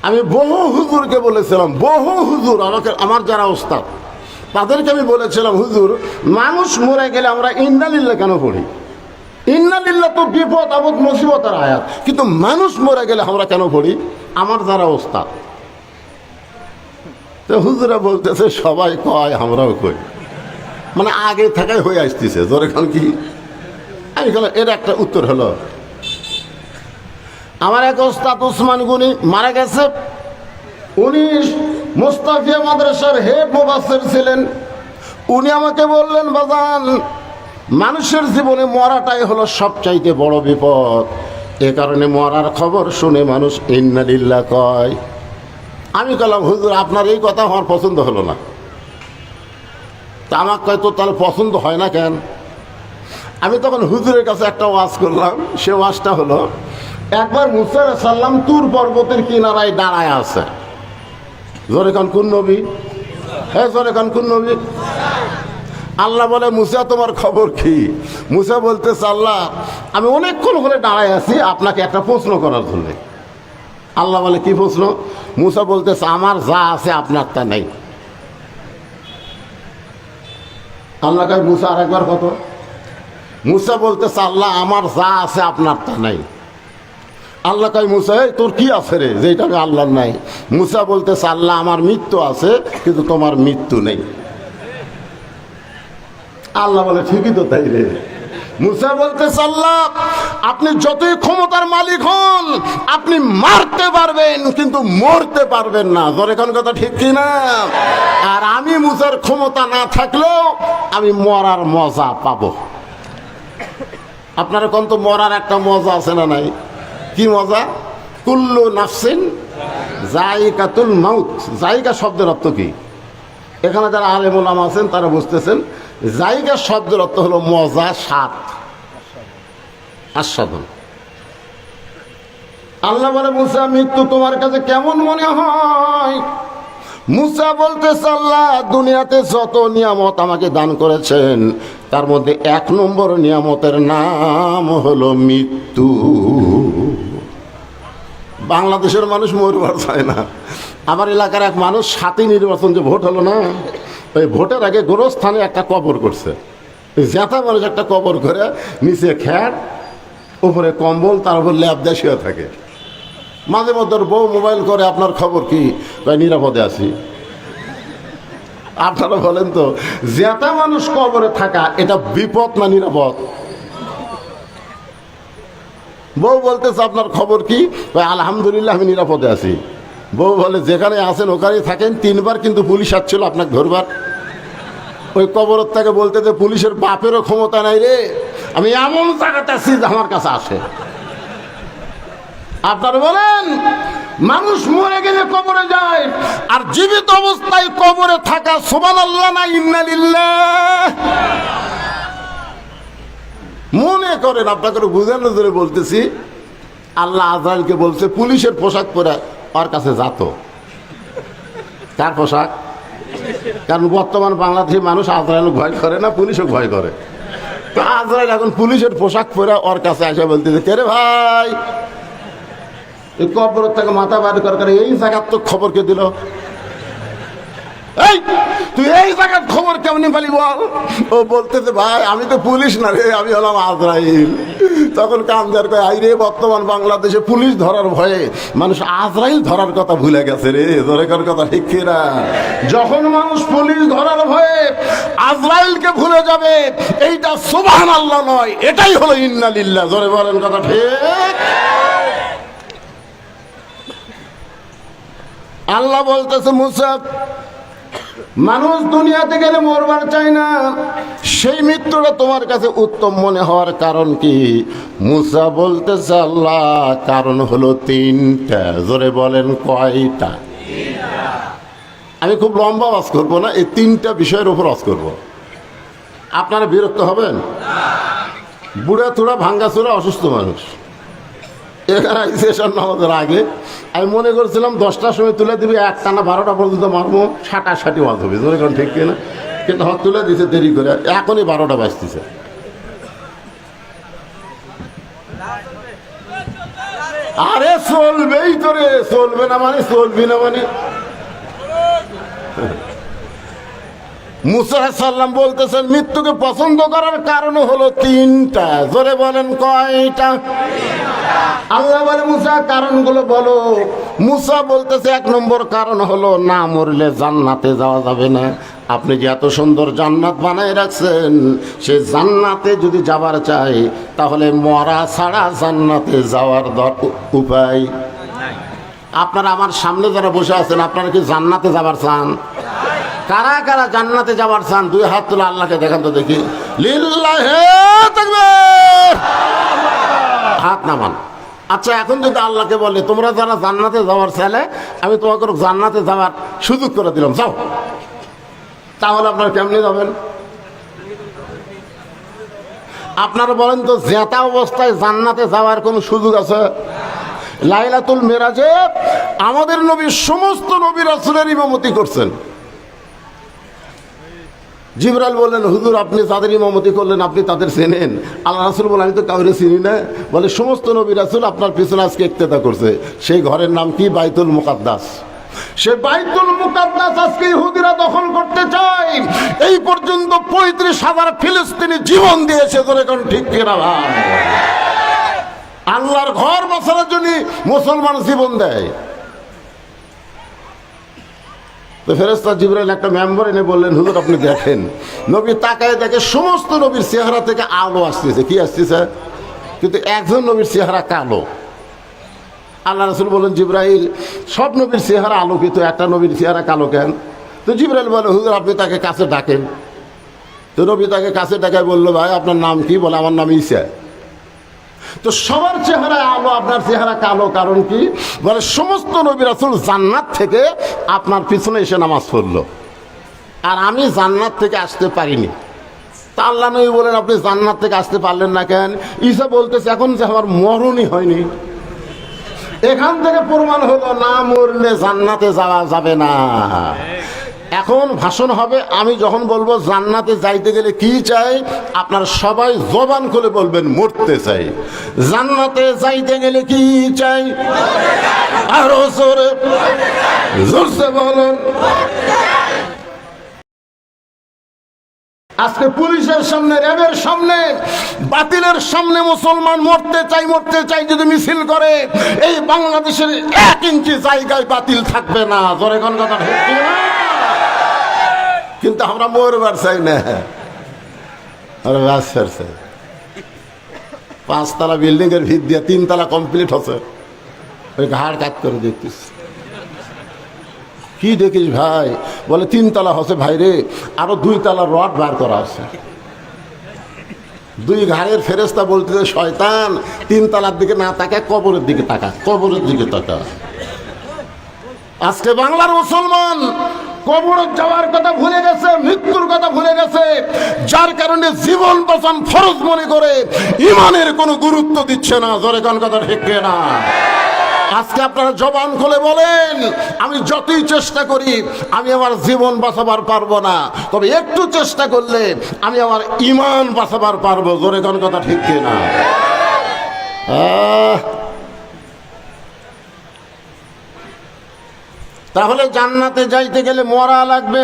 আমি বহু হুজুরকে বলেছিলাম, বহু হুজুর আমার যারা ওস্তাদ, তাদেরকে আমি বলেছিলাম, হুজুর মানুষ মরে গেলে আমরা ইন্না লিল্লাহ কেন পড়ি? ইন্না লিল্লাহ তো বিপদ আপদ মুসিবতের আয়াত, কিন্তু মানুষ মরে গেলে আমরা কেন পড়ি? আমার যারা ওস্তাদ, তো হুজুরা বলতেছে সবাই কয়, আমরাও কই, মানে আগে থাকাই হয়ে আসতেছে। জোরে খান কি? আমি বললাম, এর একটা উত্তর হলো, আমার এক ওস্তাদ উসমান গনি মারা গেছে। উনি মুস্তাফিয়া মাদ্রাসার হেড মুফাসসির ছিলেন। উনি আমাকে বললেন, বাজান, মানুষের জীবনে মরাটাই হলো সবচাইতে বড় বিপদ। এ কারণে মরার খবর শুনে মানুষ ইন্না লিল্লাহ কয়। আমি বললাম, হুজুর আপনার এই কথা আমার পছন্দ হলো না। তা আমার কয়, তো তাহলে পছন্দ হয় না কেন? আমি তখন হুজুরের কাছে একটা ওয়াজ করলাম। সে ওয়াজটা হলো, একবার মুসা আলাইহিস সালাম তুর পর্বতের কিনারায় দাঁড়ায় আছে। জোরে কান কোন নবী? হ্যাঁ, জোরে কান কোন নবী? আল্লাহ বলে, মুসা তোমার খবর কি? মুসা বলতেছে, আল্লাহ আমি অনেকক্ষণ হলে দাঁড়ায় আছি আপনাকে একটা প্রশ্ন করার জন্য। আল্লাহ বলে, কি প্রশ্ন? মুসা বলতেছে, আমার যা আছে আপনার তা নেই। আল্লাহ কয়, মুসা আরেকবার কত? মুসা বলতেছে, আল্লাহ আমার যা আছে আপনার তা নাই। আল্লাহ কয়, মুসা তোর কি আছে রে যেটা আমি আল্লাহর নাই? মুসা বলতেছে, আল্লাহ আমার মৃত্যু আছে কিন্তু তোমার মৃত্যু নেই। আল্লাহ বলে, ঠিকই তো তাই রে। মুসা বলতেছে, আল্লাহ আপনি যতই ক্ষমতার মালিক হন, আপনি মারতে পারবেন কিন্তু মরতে পারবেন না। ধরে কোন কথা ঠিক কিনা? আর আমি মুসার ক্ষমতা না থাকলেও আমি মরার মজা পাবো। আপনারা কোন তো মরার একটা মজা আছে না নাই? কি মজা? কুল্লু নাফসিন যায়িকাতুল মাউত। যায়িকা শব্দের অর্থ কি? এখানে যারা আলেম ওলামা আছেন তারা বুঝতেছেন, জায়গা শব্দের অর্থ হলো মজা, স্বাদ, আস্বাদন। আল্লাহ বলে, মুসা মৃত্যু তোমার কাছে কেমন মনে হয়? মুসা বলতেছে, আল্লাহ দুনিয়াতে যত নিয়ামত আমাকে দান করেছেন তার মধ্যে 1 নম্বর নিয়ামতের নাম হলো মৃত্যু। বাংলাদেশের মানুষ মরবার চায় না। আমার এলাকার এক মানুষ 7ই নির্বাচন যে ভোট হলো না, ওই ভোটের আগে গোরস্থানে একটা কবর করছে। জ্যাঠা মানুষ একটা কবর করে নিচে খ্যাট, উপরে কম্বল, তার উপর ল্যাব দিয়ে শুয়ে থাকে। মাঝে মধ্যে বউ মোবাইল করে, আপনার খবর কি? নিরাপদে আছি। আপনারা বলেন তো, জ্যাঠা মানুষ কবরে থাকা এটা বিপদ না নিরাপদ? বউ বলতেছে আপনার খবর কি? আলহামদুলিল্লাহ আমি নিরাপদে আছি। বউ বলে যেখানে আছেন ওখানেই থাকেন, 3 বার কিন্তু পুলিশ আসছিল আপনাকে ধরবার। ওই কবরের থেকে বলতে যে পুলিশের বাপেরও ক্ষমতা নাই রে, আমি এমন জায়গাতে আছি আমার কাছে আসে। আপনারা বলেন, মানুষ মরে গেলে কবরে যায়, আর জীবিত অবস্থায় কবরে থাকা সুবহানাল্লাহ না ইন্না লিল্লাহ। মনে করেন, আপনাকে বুঝানোর জন্য বলতেছি, আল্লাহ আজরাইলকে বলছে পুলিশের পোশাক পরে ওর কাছে যাত। কার পোশাক? কারণ বর্তমান বাংলাদেশি মানুষ আজরাইল ভয় করে না, পুলিশও ভয় করে। তো আজরাইল এখন পুলিশের পোশাক পরে ওর কাছে এসে বলতেছে, কে রে ভাই, এই কবর থেকে মাথা বার করে এই জায়গার তো খবর কে দিল? এই তুই এই জায়গার খবর কেমন পালি বল? ও বলতেছে ভাই আমি তো পুলিশ না রে, আমি হলাম আজরাইল। তখন কামদার কয়, আই রে, বর্তমান বাংলাদেশে পুলিশ ধরার ভয়ে মানুষ আজরাইল ধরার কথা ভুলে গেছে রে। জোরেকার কথা ঠিক কিনা? যখন মানুষ পুলিশ ধরার ভয়ে আজরাইলকে ভুলে যাবে, এইটা সুবহানাল্লাহ নয়, এটাই হলো ইন্না লিল্লাহ। জোরে বলেন কথা ঠিক? আল্লাহ বলতেছে, মুসা, মানুষ দুনিয়াতে গেলে মরবার চায় না, সেই মৃত্যুটা তোমার কাছে উত্তম মনে হওয়ার কারণ কি? মুসা বলতেছে, আল্লাহ, কারণ হলো 3টা। জোরে বলেন কয়টা? আমি খুব লম্বা ওয়াজ করবো না, এই 3টা বিষয়ের উপর ওয়াজ করবো। আপনারা বিরক্ত হবেন? বুড়া থুড়া ভাঙ্গাচোরা অসুস্থ মানুষ এখানে এসব নামাজের আগে আমি মনে করছিলাম 10টার সময় তুলে দিবি, 1টানা 12টা পর্যন্ত মারবো, 60 ওয়াজ হবে। ধরে কারণ ঠিক কিনা? কিন্তু হক তুলে দিছে দেরি করে, এখনই 12টা বাজতেছে। আরে চলবেই তো রে, চলবে না মানে চলবি না মানে? মুসা আলাইহিস সালাম বলতেছেন মৃত্যুকে পছন্দ করার কারণ হলো 3টা। জোরে বলেন কয়টা? আল্লাহ বলে, মুসা কারণগুলো বলো। মুসা বলতেছে 1 নম্বর কারণ হলো না মরলে জান্নাতে যাওয়া যাবে না। আপনি যে এত সুন্দর জান্নাত বানায় রাখছেন, সে জান্নাতে যদি যাবার চাই তাহলে মরা ছাড়া জান্নাতে যাওয়ার উপায়। আপনারা আমার সামনে যারা বসে আছেন, আপনারা কি জান্নাতে যাবার চান? কারা কারা জান্নাতে যাবার চান? 2 হাত তুলে আল্লাহকে দেখান তো দেখি। লিল্লাহি তাকবীর। হাত নামান। আচ্ছা, এখন যদি আল্লাহকে বলে তোমরা যারা জান্নাতে যাওয়ার চাইলে আমি তোমাকে জান্নাতে যাওয়ার সুযোগ করে দিলাম, যাও, তাহলে আপনারা কেমনে যাবেন? আপনারা বলেন তো, জেতা অবস্থায় জান্নাতে যাওয়ার কোনো সুযোগ আছে? লাইলাতুল মেরাজে আমাদের নবী সমস্ত নবী রাসূলের ইমামতি করছেন। জিবরাইল বললেন, হুজুর আপনি যাদের ইমামতি করলেন আপনি তাদের চেনেন? আল্লাহ রাসূল বলেন, আমি তো কাউরে চিনি না। বলে, সমস্ত নবী রাসূল আপনার পিছনে আজকে ইক্তেদা করছে। সেই ঘরের নাম কি? বাইতুল মুকাদ্দাস। সে বাইতুল মুকাদ্দাস আজকে ইহুদিরা দখল করতে চায়। এই পর্যন্ত 35,000 ফিলিস্তিনি জীবন দিয়েছে। ধরে কোন ঠিক কিনা ভাই? আল্লাহর ঘর বাঁচানোর জন্য মুসলমান জীবন দেয়। তো ফেরেশতা জিবরাইল একটা মেম্বার এনে বললেন, হুজুর আপনি দেখেন। নবী তাকায় দেখে সমস্ত নবীর চেহারা থেকে আলো আসতেছে। কি আসতেছে? কিন্তু একজন নবীর চেহারা কালো। আল্লাহ রাসূল বলেন, জিবরাইল সব নবীর চেহারা আলোকিত, একটা নবীর চেহারা কালো কেন? তো জিবরাইল বলে, হুজুর আপনি তাকে কাছে ডাকেন। তো নবী তাকে কাছে ডাকায় বললো, ভাই আপনার নাম কি? বলে, আমার নাম ঈসা। তো সবার চেহারা আলো, আপনার চেহারা কালো, কারণ কি? বলে, সমস্ত নবী রাসূল জান্নাত থেকে আপনার পিছনে এসে নামাজ পড়লো, আর আমি জান্নাত থেকে আসতে পারিনি। তা আল্লাহ নবী বলেন, আপনি জান্নাত থেকে আসতে পারলেন না কেন? ঈসা বলতেছে, এখন যে আমার মরণই হয়নি। এখান থেকে প্রমাণ হলো না মরলে জান্নাতে যাওয়া যাবে না। এখন ভাষণ হবে, আমি যখন বলবো জান্নাতে যাইতে গেলে কি চাই, আপনারা সবাই জবান খুলে বলবেন মরতে চাই। জান্নাতে যাইতে গেলে কি চাই? আরো জোরে জোরসে বলেন। আজকে পুলিশের সামনে, র্যাবের সামনে, বাতিলের সামনে মুসলমান মরতে চাই যদি মিছিল করে, এই বাংলাদেশের 1 ইঞ্চি জায়গায় বাতিল থাকবে না। জোরে কোন কথা ঠিক না? কিন্তু আমরা মরবার চাই না, আমরা বাঁচবার চাই। 5 তলা বিল্ডিং এর ভিত দিয়ে 3 তলা কমপ্লিট হচ্ছে, ওই ঘাড় কাট করে দেখতিস। কি দেখিস ভাই? বলে 3 তলা হচ্ছে ভাই রে, আরো 2 তলা রড বার করা আছে। 2 ঘাড়ের ফেরেস্তা বলতেছে শয়তান 3 তলার দিকে না তাকায় কবরের দিকে তাকা, কবরের দিকে তাকা। আজকে বাংলার মুসলমান কবরে যাওয়ার কথা ভুলে গেছে, মৃত্যুর কথা ভুলে গেছে, যার কারণে জীবন বাঁচান ফরজ মনে করে ইমানের কোনো গুরুত্ব দিচ্ছে না। জোরে কোন কথা ঠিক না? আজকে আপনারা জবান খুলে বলেন, আমি যতই চেষ্টা করি আমি আমার জীবন বাঁচাবার পারবো না, তবে একটু চেষ্টা করলে আমি আমার ইমান বাঁচাবার পারবো। জোরে কোন কথা ঠিক না? তাহলে জান্নাতে যাইতে গেলে মরা লাগবে,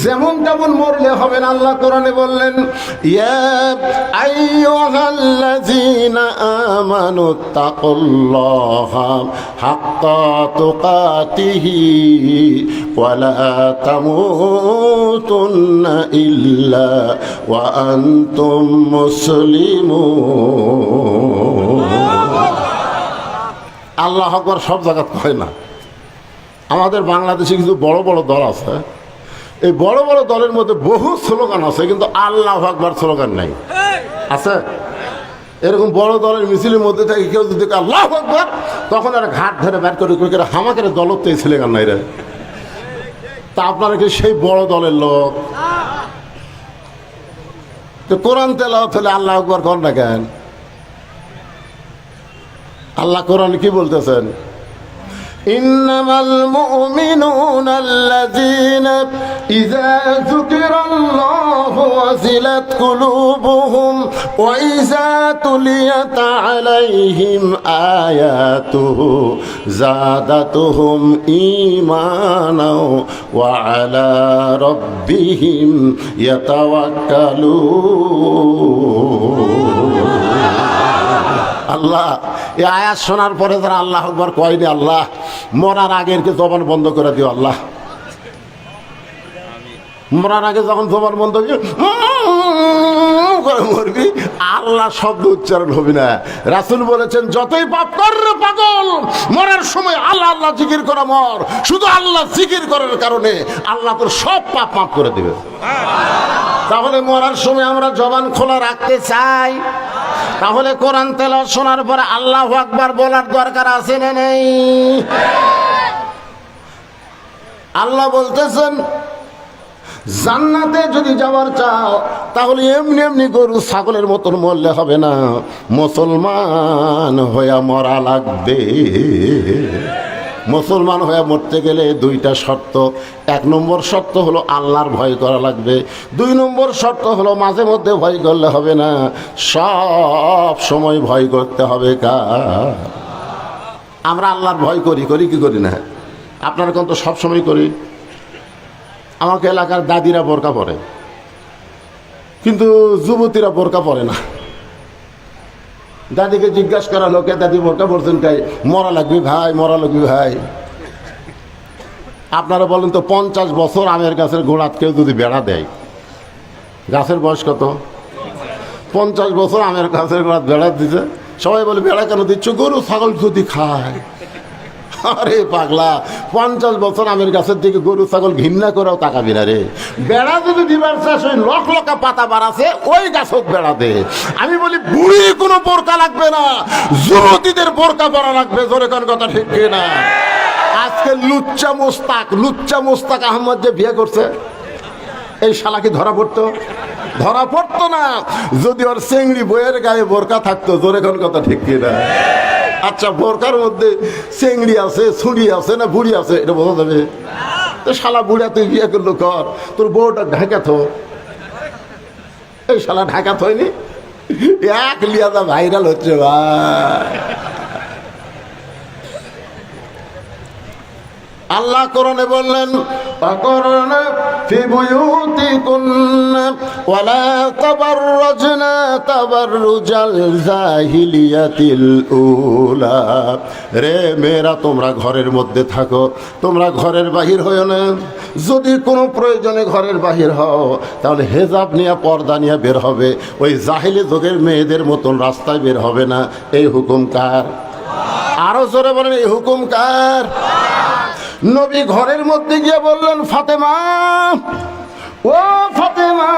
যেমন তেমন মরলে হবে না। আল্লাহ কোরআনে বললেন, ইয়া আইয়ুহাল্লাযীনা আমানু তাকুল্লাহা হাক্কা তুকাতিহি ওয়া লা তামুতুন্না ইল্লা ওয়া আনতুম মুসলিমুন। আল্লাহু আকবার সব জায়গা হয় না। আমাদের বাংলাদেশে কিছু বড় বড় দল আছে, এই বড় বড় দলের মধ্যে বহু স্লোগান আছে, কিন্তু আল্লাহু আকবার স্লোগান নাই। আছে এরকম বড় দলের মিছিলের মধ্যে থেকে কেউ যদি আল্লাহু আকবার, তখন আর ঘাট ধরে ব্যাট করে হামাকের দলত তো এই স্লোগান নাই রে। তা আপনারা কি সেই বড় দলের লোক? তো কোরআন তেলাওয়াত হলে আল্লাহু আকবার কোন না কেন? আল্লাহ কোরআন কি বলতেছেন? ইন্নামাল মুমিনুনা আল্লাযীনা ইযা যুকিরাল্লাহু ওয়াজিলাত কুলুবুহুম ওয়া ইযা তুলিয়াত আলাইহিম আয়াতুহু যাদাতুহুম ঈমানাও ওয়া আলা রাব্বিহিম ইয়াতাওয়াক্কালুন। আল্লাহ এই আয়াত শোনার পরে যারা আল্লাহু আকবার কয়নি, আল্লাহ মরার আগের কে জবান বন্ধ করে দিও। আল্লাহ মরার আগে যখন জবান বন্ধ করে মরবি, আল্লাহ শব্দ উচ্চারণ হবে না। রাসূল বলেছেন, যতই পাপ কর রে পাগল, মরার সময় আল্লাহ আল্লাহ জিকির করে মর। শুধু আল্লাহ জিকির করার কারণে আল্লাহ তোর সব পাপ মাফ করে দিবে। তাহলে মরার সময় আমরা জবান খোলা রাখতে চাই, তাহলে কোরআন তেলাওয়াত শোনার পরে আল্লাহু আকবার বলার দরকার আছে না নেই? আল্লাহ বলতেছেন, জান্নাতে যদি যাওয়ার চাও তাহলে এমনি এমনি গরু ছাগলের মতন মরলে হবে না, মুসলমান হয়ে মরা লাগবে। মুসলমান হয়ে মরতে গেলে 2টা শর্ত। 1 নম্বর শর্ত হলো আল্লাহর ভয় করা লাগবে। 2 নম্বর শর্ত হলো মাঝে মধ্যে ভয় করলে হবে না, সব সময় ভয় করতে হবে কার? আমরা আল্লাহর ভয় করি কি করি না? আপনারা কোন তো সব সময় করি। আমাকে এলাকার দাদিরা বোরকা পরে, কিন্তু যুবতীরা বোরকা পরে না। দাদিকে জিজ্ঞাসা করা লোকে, দাদি বোরকা পরছেন তাই? মরা লাগবে ভাই, মরা লাগবে ভাই। আপনারা বলেন তো, 50 বছর আমের গাছের গোড়াত কেউ যদি বেড়া দেয়, গাছের বয়স কত? 50 বছর আমের গাছের গোড়াত বেড়া দিছে। সবাই বলে বেড়া কেন দিচ্ছ? গরু ছাগল যদি খায়। আরে পাগলা, 50 বছর আমের গাছের দিকে গরু ছাগল ঘৃণা করেও তাকাবি না রে। বেড়া যদি দিবার চাষ, ওই লকা পাতা বাড়াছে ওই গাছত বেড়া দে। আমি বলি বুড়ি কোনো বোরকা লাগবে না, যুবতীদের বোরকা পরা লাগবে। জোরে কোন কথা ঠিক না? আজকে লুচ্চা মোস্তাক আহমদ যে বিয়ে করছে, এই শালা কি ধরা পড়তো? ধরা পড়তো না যদি ওর চেংড়ি বইয়ের গায়ে বোরকা থাকতো। জোরে কোন কথা ঠিক না? আচ্ছা, বোরকার মধ্যে চেংড়ি আছে, ছুরি আছে না বুড়ি আছে, এটা বোঝা যাবে? তো শালা বুড়া তুই বিয়ে করলো কর, তোর বউটা ঢাকা থো। এই শালা ঢাকা থইনি, এক লিয়াদা ভাইরাল হচ্ছে ভাই। আল্লাহ কোরআনে বললেন ফাকরনা ফি বুয়ুতিকুন্না ওয়ালা তাবাররাজনা তাবাররুজাল জাহিলিয়াতিল উলা। রে মেয়েরা, তোমরা ঘরের মধ্যে থাকো, তোমরা ঘরের বাহির হইও না। যদি কোনো প্রয়োজনে ঘরের বাহির হও তাহলে হেজাব নিয়ে, পর্দা নিয়ে বের হবে। ওই জাহিলি যুগের মেয়েদের মতন রাস্তায় বের হবে না। এই হুকুম কার? আরো জোরে বলেন, এই হুকুম কার? নবী ঘরের মধ্যে গিয়ে বললেন ফাতেমা, ও ফাতেমা,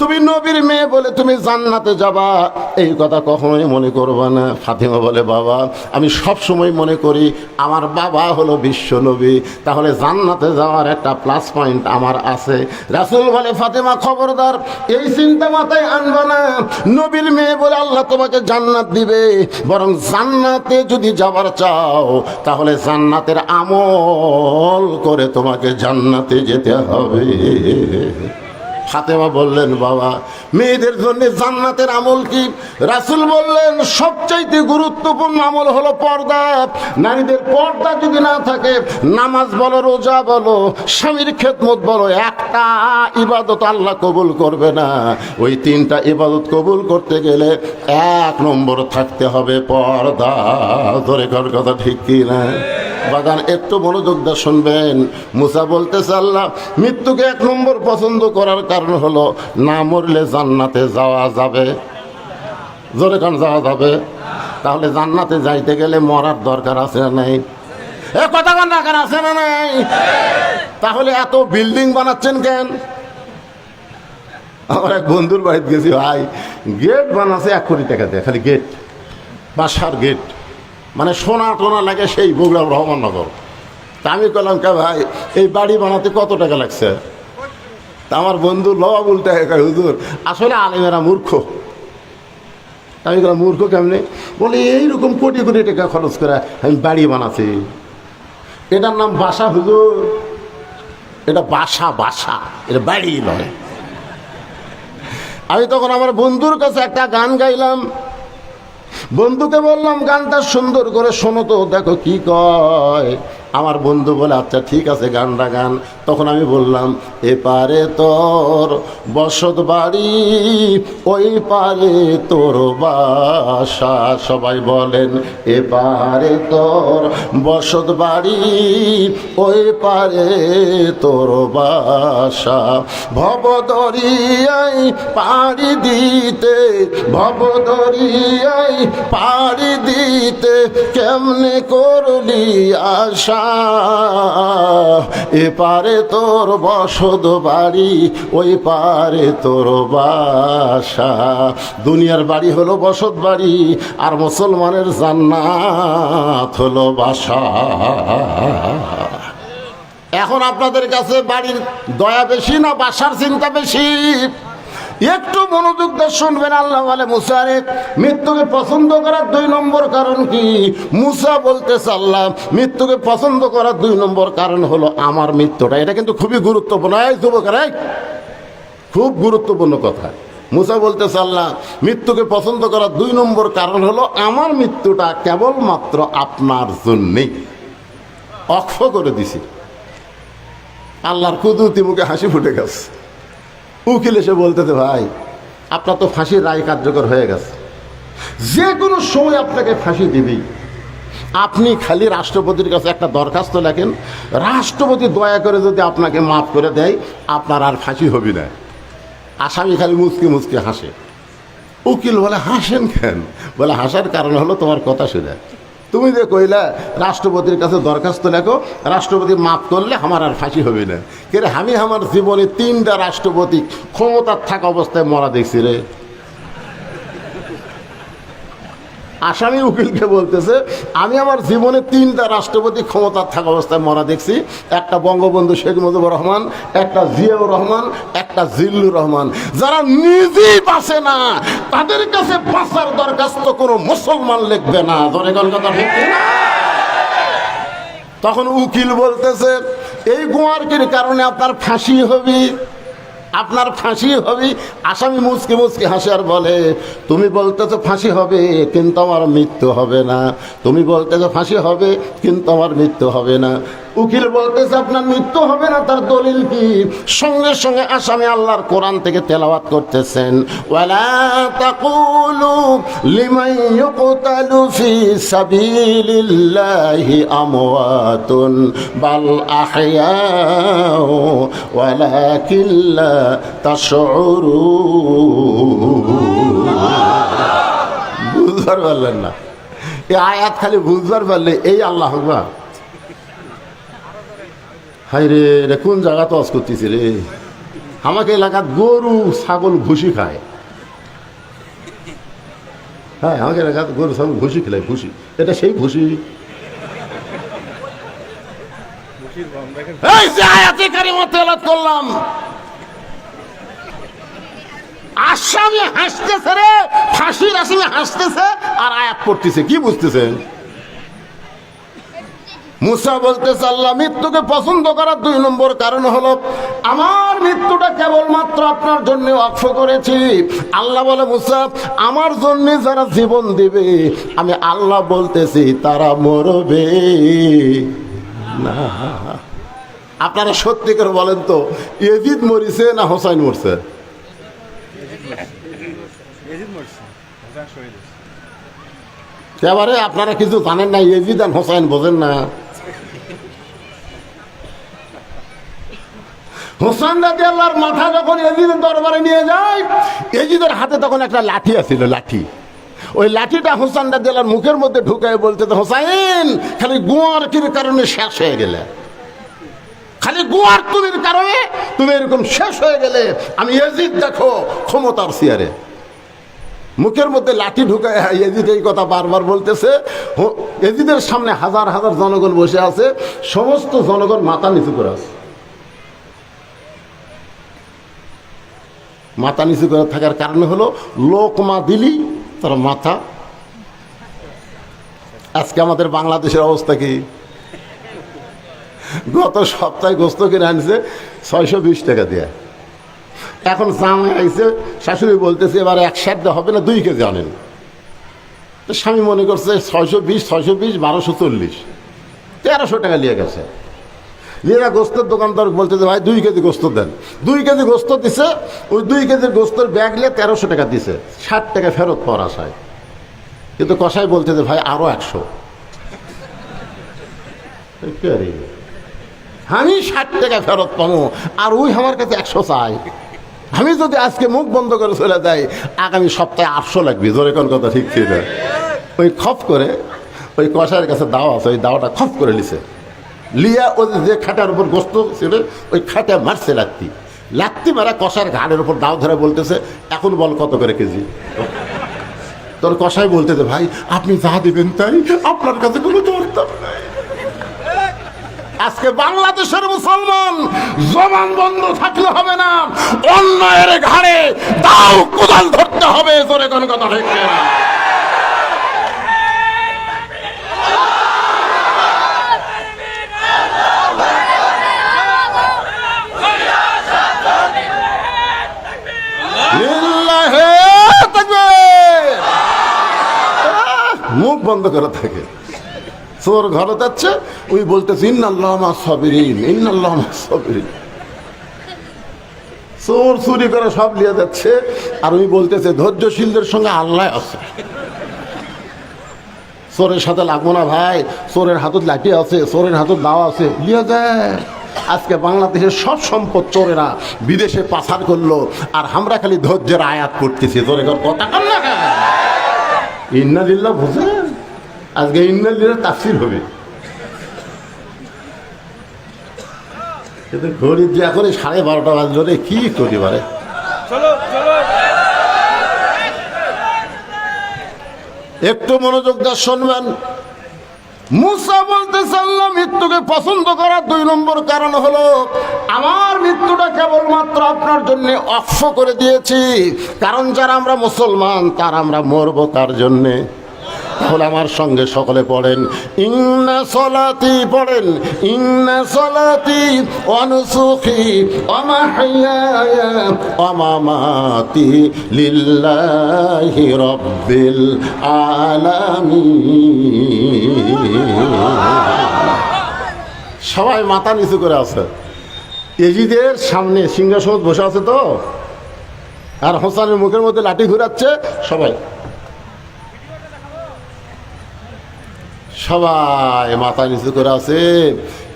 তুমি নবীর মেয়ে বলে তুমি জান্নাতে যাবা, এই কথা কখনোই মনে করবা না। ফাতেমা বলে বাবা, আমি সব সময় মনে করি আমার বাবা হলো বিশ্ব নবী, তাহলে জান্নাতে যাওয়ার একটা প্লাস পয়েন্ট আমার আছে। রাসূল বলে ফাতেমা খবরদার, এই চিন্তা মাথায় আনবা না। নবীর মেয়ে বলে আল্লাহ তোমাকে জান্নাত দিবে, বরং জান্নাতে যদি যাবার চাও তাহলে জান্নাতের আমল করে তোমাকে জান্নাতে যেতে হবে। ফাতেমা বললেন বাবা, মেয়েদের জন্য জান্নাতের আমল কি? রাসূল বললেন সবচাইতে গুরুত্বপূর্ণ আমল হলো পর্দা। নারীদের পর্দা যদি না থাকে, নামাজ বলো, রোজা বলো, স্বামীর খেদমত বলো, একটা ইবাদত আল্লাহ কবুল করবে না। ওই তিনটা ইবাদত কবুল করতে গেলে 1 নম্বর থাকতে হবে পর্দা। ধরে কর কথা ঠিক কি না? বাগান একটু মনোযোগ দিয়ে শুনবেন। মুসা বলতেছে আল্লাহ মৃত্যুকে 1 নম্বর পছন্দ করার কারণ হলো না মরলে জান্নাতে যাওয়া যাবে। জোরে কান যাওয়া যাবে? তাহলে জান্নাতে যাইতে গেলে মরার দরকার আছে না নাই? এ কথা কান দরকার আছে না নাই? তাহলে এত বিল্ডিং বানাচ্ছেন কেন? আমার এক বন্ধুর বাড়িতে গেছি, ভাই গেট বানাচ্ছে 1 কোটি টাকা দিয়ে, খালি গেট, বাসার গেট, মানে সোনা টোনা লাগে সেই বগুড়া রহমাননগর। তা আমি বললাম কে ভাই এই বাড়ি বানাতে কত টাকা লাগছে? তা আমার বন্ধু লওয়া বলতে হুজুর আসলে আলেমেরা মূর্খ। আমি বললাম মূর্খ কেমনি? বলে এইরকম কোটি কোটি টাকা খরচ করে আমি বাড়ি বানাচ্ছি। এটার নাম বাসা হুজুর, এটা বাসা, বাসা, এটা বাড়ি নয়। আমি তখন আমার বন্ধুর কাছে একটা গান গাইলাম, বন্ধুকে বললাম গানটা সুন্দর করে শোনো তো, দেখো কি কয়। আমার বন্ধু বলে আচ্ছা ঠিক আছে গানটা গান। তখন আমি বললাম এপারে তোর বসত বাড়ি, ওই পারে তোর বাসা। সবাই বলেন এপারে তোর বসত বাড়ি, ওই পারে তোর বাসা। ভবদরিয়ায় পাড়ি দিতে, ভবদরিয়ায় পাড়ি দিতে কেমনে করলি আশা। এপারে তোর বসত বাড়ি, ওই পারে তোর বাসা। দুনিয়ার বাড়ি হলো বসত বাড়ি, আর মুসলমানের জান্নাত হলো বাসা। এখন আপনাদের কাছে বাড়ির দয়া বেশি না বাসার চিন্তা বেশি? একটু মনোযোগ দিয়ে শুনবেন। আল্লাহ বলে মুসারে মৃত্যুকে পছন্দ করার 2 নম্বর কারণ কি? মুসা বলতেছে আল্লাহ মৃত্যুকে পছন্দ করার 2 নম্বর কারণ হলো আমার মৃত্যুটা। এটা কিন্তু খুবই গুরুত্বপূর্ণ। এই যুবকেরা, খুব গুরুত্বপূর্ণ কথা। মুসা বলতেছে আল্লাহ মৃত্যুকে পছন্দ করার 2 নম্বর কারণ হলো আমার মৃত্যুটা কেবলমাত্র আপনার জন্যেই। অক্ষ করে দিছি। আল্লাহর কুদরতি মুখে হাসি ফুটে গেছে। উকিল এসে বলতেছে ভাই আপনার তো ফাঁসির রায় কার্যকর হয়ে গেছে, যে কোনো সময় আপনাকে ফাঁসি দিবি। আপনি খালি রাষ্ট্রপতির কাছে একটা দরখাস্ত লেখেন, রাষ্ট্রপতি দয়া করে যদি আপনাকে মাফ করে দেয় আপনার আর ফাঁসি হবে না। আসামি খালি মুচকি মুচকি হাসে। উকিল বলে হাসেন কেন? বলে হাসার কারণ হলো তোমার কথা শুনে। তুমি যে কইলা রাষ্ট্রপতির কাছে দরখাস্ত লেখো, রাষ্ট্রপতি মাফ করলে আমার আর ফাঁসি হবে না। কে রে, আমি আমার জীবনে 3টা রাষ্ট্রপতি ক্ষমতার থাকা অবস্থায় মরা দেখছি রে। আসামি উকিলকে বলতেছে আমি আমার জীবনে 3টা রাষ্ট্রপতি ক্ষমতার থাকা অবস্থায় মরা দেখছি। একটা বঙ্গবন্ধু শেখ মুজিবুর রহমান, একটা জিয়াউর রহমান, একটা জিল্লুর রহমান। যারা নিজেই বাঁচে না তাদের কাছে বাঁচার দরখাস্ত কোনো মুসলমান লিখবে না। ধরে কথা ঠিক না? তখন উকিল বলতেছে এই গোয়ারকির কারণে আপনার ফাঁসি হবে, আপনার ফাঁসি হবে। আসামি মুচকে মুচকে হাসে আর বলে, তুমি বলতেছো ফাঁসি হবে কিন্তু আমার মৃত্যু হবে না, তুমি বলতেছো ফাঁসি হবে কিন্তু আমার মৃত্যু হবে না। উকিল বলতেছে আপনার মৃত্যু হবে না, তার দলিল কি? সঙ্গে সঙ্গে আসামি আল্লাহর কোরআন থেকে তেলাওয়াত করতেছেন, ওয়ালা তাকুলু লিমান ইউকতালু ফি সাবিলিল্লাহি আমওয়াতুন বাল আহইয়াউ ওয়ালাকিন লা তাশউরুন। বুঝবার পারলেন না? এই আয়াত খালি বুঝবার পারলে এই আল্লাহ আকবার। হাই রে, রে কোন জায়গা তো আজ করতেছি রে। আমাকে এলাকাত গরু ছাগল ভুসি খায়। হ্যাঁ, আমাকে এলাকাত গরু ছাগল ভুসি খেলায়, ভুসি। এটা সেই ভুসি। এই যে আয়াতে কারিমা তেলাওয়াত করলাম, আসামি হাসতেছে রে, ফাঁসির আসামি হাসতেছে আর আয়াত পড়তেছে। কি বুঝতেছেন? মুসা বলতেছে আল্লাহ মৃত্যুকে পছন্দ করার 2 নম্বর কারণ হলো আমার মৃত্যুটা কেবলমাত্র আপনার জন্য ওয়াকফ করেছি। আল্লাহ বলে মুসা, আমার জন্য যারা জীবন দিবে আমি আল্লাহ বলতেছি তারা মরবে না। আপনারা সত্যি করে বলেন তো, ইয়াজিদ মরিছে না হোসাইন মরছে? এবারে আপনারা কিছু জানেন না, ইয়াজিদ আর হোসাইন বোঝেন না। হোসেন রাদিয়াল্লাহর মাথা যখন ইয়াজিদের দরবারে নিয়ে যায়, ইয়াজিদের হাতে তখন একটা লাঠি আছিল, লাঠি। ওই লাঠিটা হোসেন রাদিয়াল্লাহর মুখের মধ্যে ঢুকায় বলতে, হোসাইন খালি গোয়ারকির কারণে শেষ হয়ে গেলে, খালি গোয়ার তুমির কারণে তুমি এরকম শেষ হয়ে গেলে। আমি ইয়াজিদ দেখো ক্ষমতার চেয়ারে, মুখের মধ্যে লাঠি ঢুকায় ইয়াজিদ এই কথা বারবার বলতেছে। ইয়াজিদের সামনে হাজার হাজার জনগণ বসে আছে, সমস্ত জনগণ মাথা নিচু করে আছে। মাথা নিচু করে থাকার কারণ হলো লোকমা দিলি তার মাথা। আজকে আমাদের বাংলাদেশের অবস্থা কি? গত সপ্তাহে গোস্ত কিনে আনছে 620 টাকা দিয়ে, এখন জামাই আইছে, শাশুড়ি বলতেছে এবারে 1 সের হবে না, 2 কেজি আনেন। তো স্বামী মনে করছে 620 1240, 1300 টাকা নিয়ে গেছে। লিয়া গোস্তের দোকানদার বলতেছে ভাই 2 কেজি গোস্ত দেন। 2 কেজি গোস্ত দিছে, ওই 2 কেজির গোস্তের ব্যাগ নিয়ে 1300 টাকা দিছে, 60 টাকা ফেরত পাওয়ার আশায়। কিন্তু কসাই বলতেছে ভাই আরো 100। আমি 60 টাকা ফেরত পাবো আর ওই আমার কাছে 100 চাই। আমি যদি আজকে মুখ বন্ধ করে চলে যাই, আগামী সপ্তাহে 800 লাগবে। জোরে কোন কথা ঠিক ছিল? ওই খপ করে ওই কসাইয়ের কাছে দাও আছে, ওই দাওটা খপ করে লিছে, লিয়া ওই যে খাটার উপর গোস্ত ছিল ওই খাটা মারছে লাত্তি, লাত্তি মারা কষার ঘাড়ের উপর দাও ধরে বলতেছে এখন বল কত করে কেজি। তোর কষাই বলতেছে ভাই আপনি যা দিবেন তাই, আপনার কাছে কোনো দরদাম নাই। আজকে বাংলাদেশের মুসলমান জবান বন্ধ থাকলে হবে না, অন্যায়ের ঘাড়ে দাও কোদাল ধরতে হবে। জোরে কোন কথা ঠিক না? মুখ বন্ধ করে থাকে। চোর ঘরে যাচ্ছে, ওই বলতেছে ইন্নাল্লাহ মা'আস সাবিরিন, ইন্নাল্লাহ মা'আস সাবিরিন। চোর চুরি করে সব নিয়ে যাচ্ছে, আর ওই বলতেছে ধৈর্যশীলদের সঙ্গে আল্লাহ আছে। চোরের সাথে লাগবো না ভাই, চোরের হাতত লাঠি আছে, চোরের হাতত দাও আছে, লিয়ে যায়। আজকে বাংলাদেশের সব সম্পদ চোরেরা বিদেশে পাচার করলো, আর আমরা খালি ধৈর্যের আয়াত করতেছি। তোর কথা কর না, ইন্নালিল্লাহ বুঝেন? আজকে ইন্নালিল্লাহ তাফসীর হবে। কিন্তু ঘড়ি যে এখন 12:30 বাজলো রে, কি করি পারে। একটু মনোযোগ দিয়ে শুনবেন। মুসা বলতেছে আল্লাহ মৃত্যুকে পছন্দ করার 2 নম্বর কারণ হলো আমার মৃত্যুটা কেবলমাত্র আপনার জন্য ওয়াকফ করে দিয়েছি। কারণ যারা আমরা মুসলমান তারা আমরা মরবো কার জন্যে? তাহলে আমার সঙ্গে সকলে পড়েন ইন্না সলাতি, পড়েন ইন্না সলাতি ওয়া নুসুকি ওয়া মাহইয়ায়া ওয়া মামাতি লিল্লাহি রাব্বিল আলামিন। সবাই মাথা নিচু করে আছে। এজিদের সামনে সিংহাসন বসে আছে তো, আর হোসেনের মুখের মধ্যে লাঠি ঘুরাচ্ছে। সবাই সবাই মাথা নিচু করে আছে,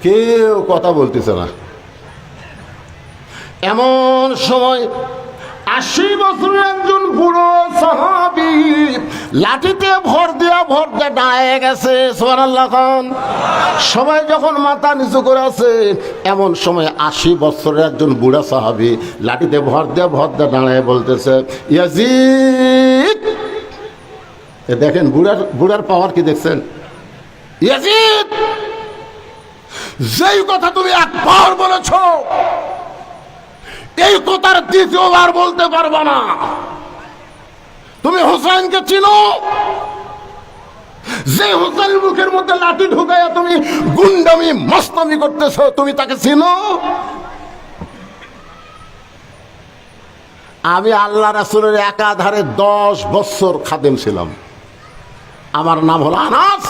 কেউ কথা বলতেছে না। এমন সময় 80 বছরের একজন বুড়ো সাহাবী লাঠিতে ভর দিয়া দাঁড়ায় গেছে। সুবহানাল্লাহ খান। সবাই যখন মাথা নিচু করে আছে, এমন সময় 80 বছরের একজন বুড়া সাহাবী লাঠিতে ভর দিয়া দাঁড়ায় বলতেছে, ইয়াজিদ। দেখেন বুড়ার পাওয়ার কি দেখছেন? ইয়াজিদ, যেই কথা তুমি একবার বলেছ, এই কথার দ্বিতীয়বার বলতে পারবা না। তুমি হোসেনকে চিনো? যে হোসেন মুখের মধ্যে লাঠি ঢুকাইয়া তুমি গুন্ডামি মস্তামি করতেছ, তুমি তাকে চিনো? আমি আল্লাহ রাসূলের একাধারে 10 বছর খাদেম ছিলাম। আমার নাম হলো আনাস।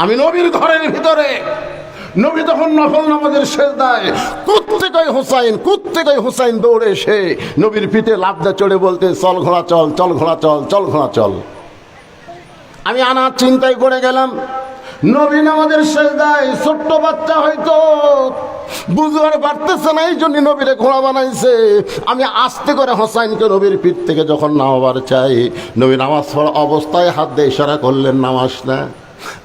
আমি নবীর ঘরের ভিতরে, নবী তখন নফল নামাজের সেজদায়, কুত্তে হুসাইন দৌড়ে এসে নবীর পিঠে লাফদা চড়ে বলতে, চল ঘোড়া চল, চল ঘোড়া চল, চল ঘোড়া চল। আমি আনার চিন্তায় পড়ে গেলাম। নবী নামাজের সেজদায়, ছোট্ট বাচ্চা হয়তো বুঝতে পারতেছে না, এই জন্য নবীরে ঘোড়া বানাইছে। আমি আস্তে করে হোসাইনকে নবীর পিঠ থেকে যখন নামাবার চাই, নবী নামাজ পড়া অবস্থায় হাত দিয়ে ইশারা করলেন নামাজ না।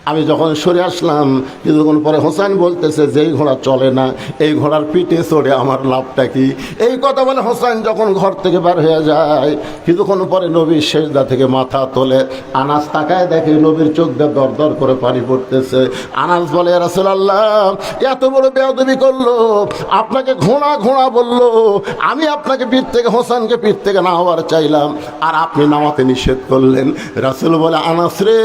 আমি যখন সরে আসলাম, কিছুক্ষণ পরে হোসেন বলতেছে, যেই ঘোড়া চলে না, এই ঘোড়ার পিঠে চড়ে আমার লাভটা কি? এই কথা বলে হোসেন যখন ঘর থেকে বার হয়ে যায়, কিছুক্ষণ পরে নবীর সেজদা থেকে মাথা তোলে। আনাস তাকায় দেখে নবীর চোখ দিয়ে দর দর করে পানি পড়তেছে। আনাস বলে, ইয়া রাসূলুল্লাহ, এত বড় বেয়াদবি করলো, আপনাকে ঘোড়া ঘোড়া বললো, আমি আপনাকে পিঠ থেকে, হোসেনকে পিঠ থেকে নামাবার চাইলাম, আর আপনি নামাতে নিষেধ করলেন। রাসূল বলে, আনাস রে,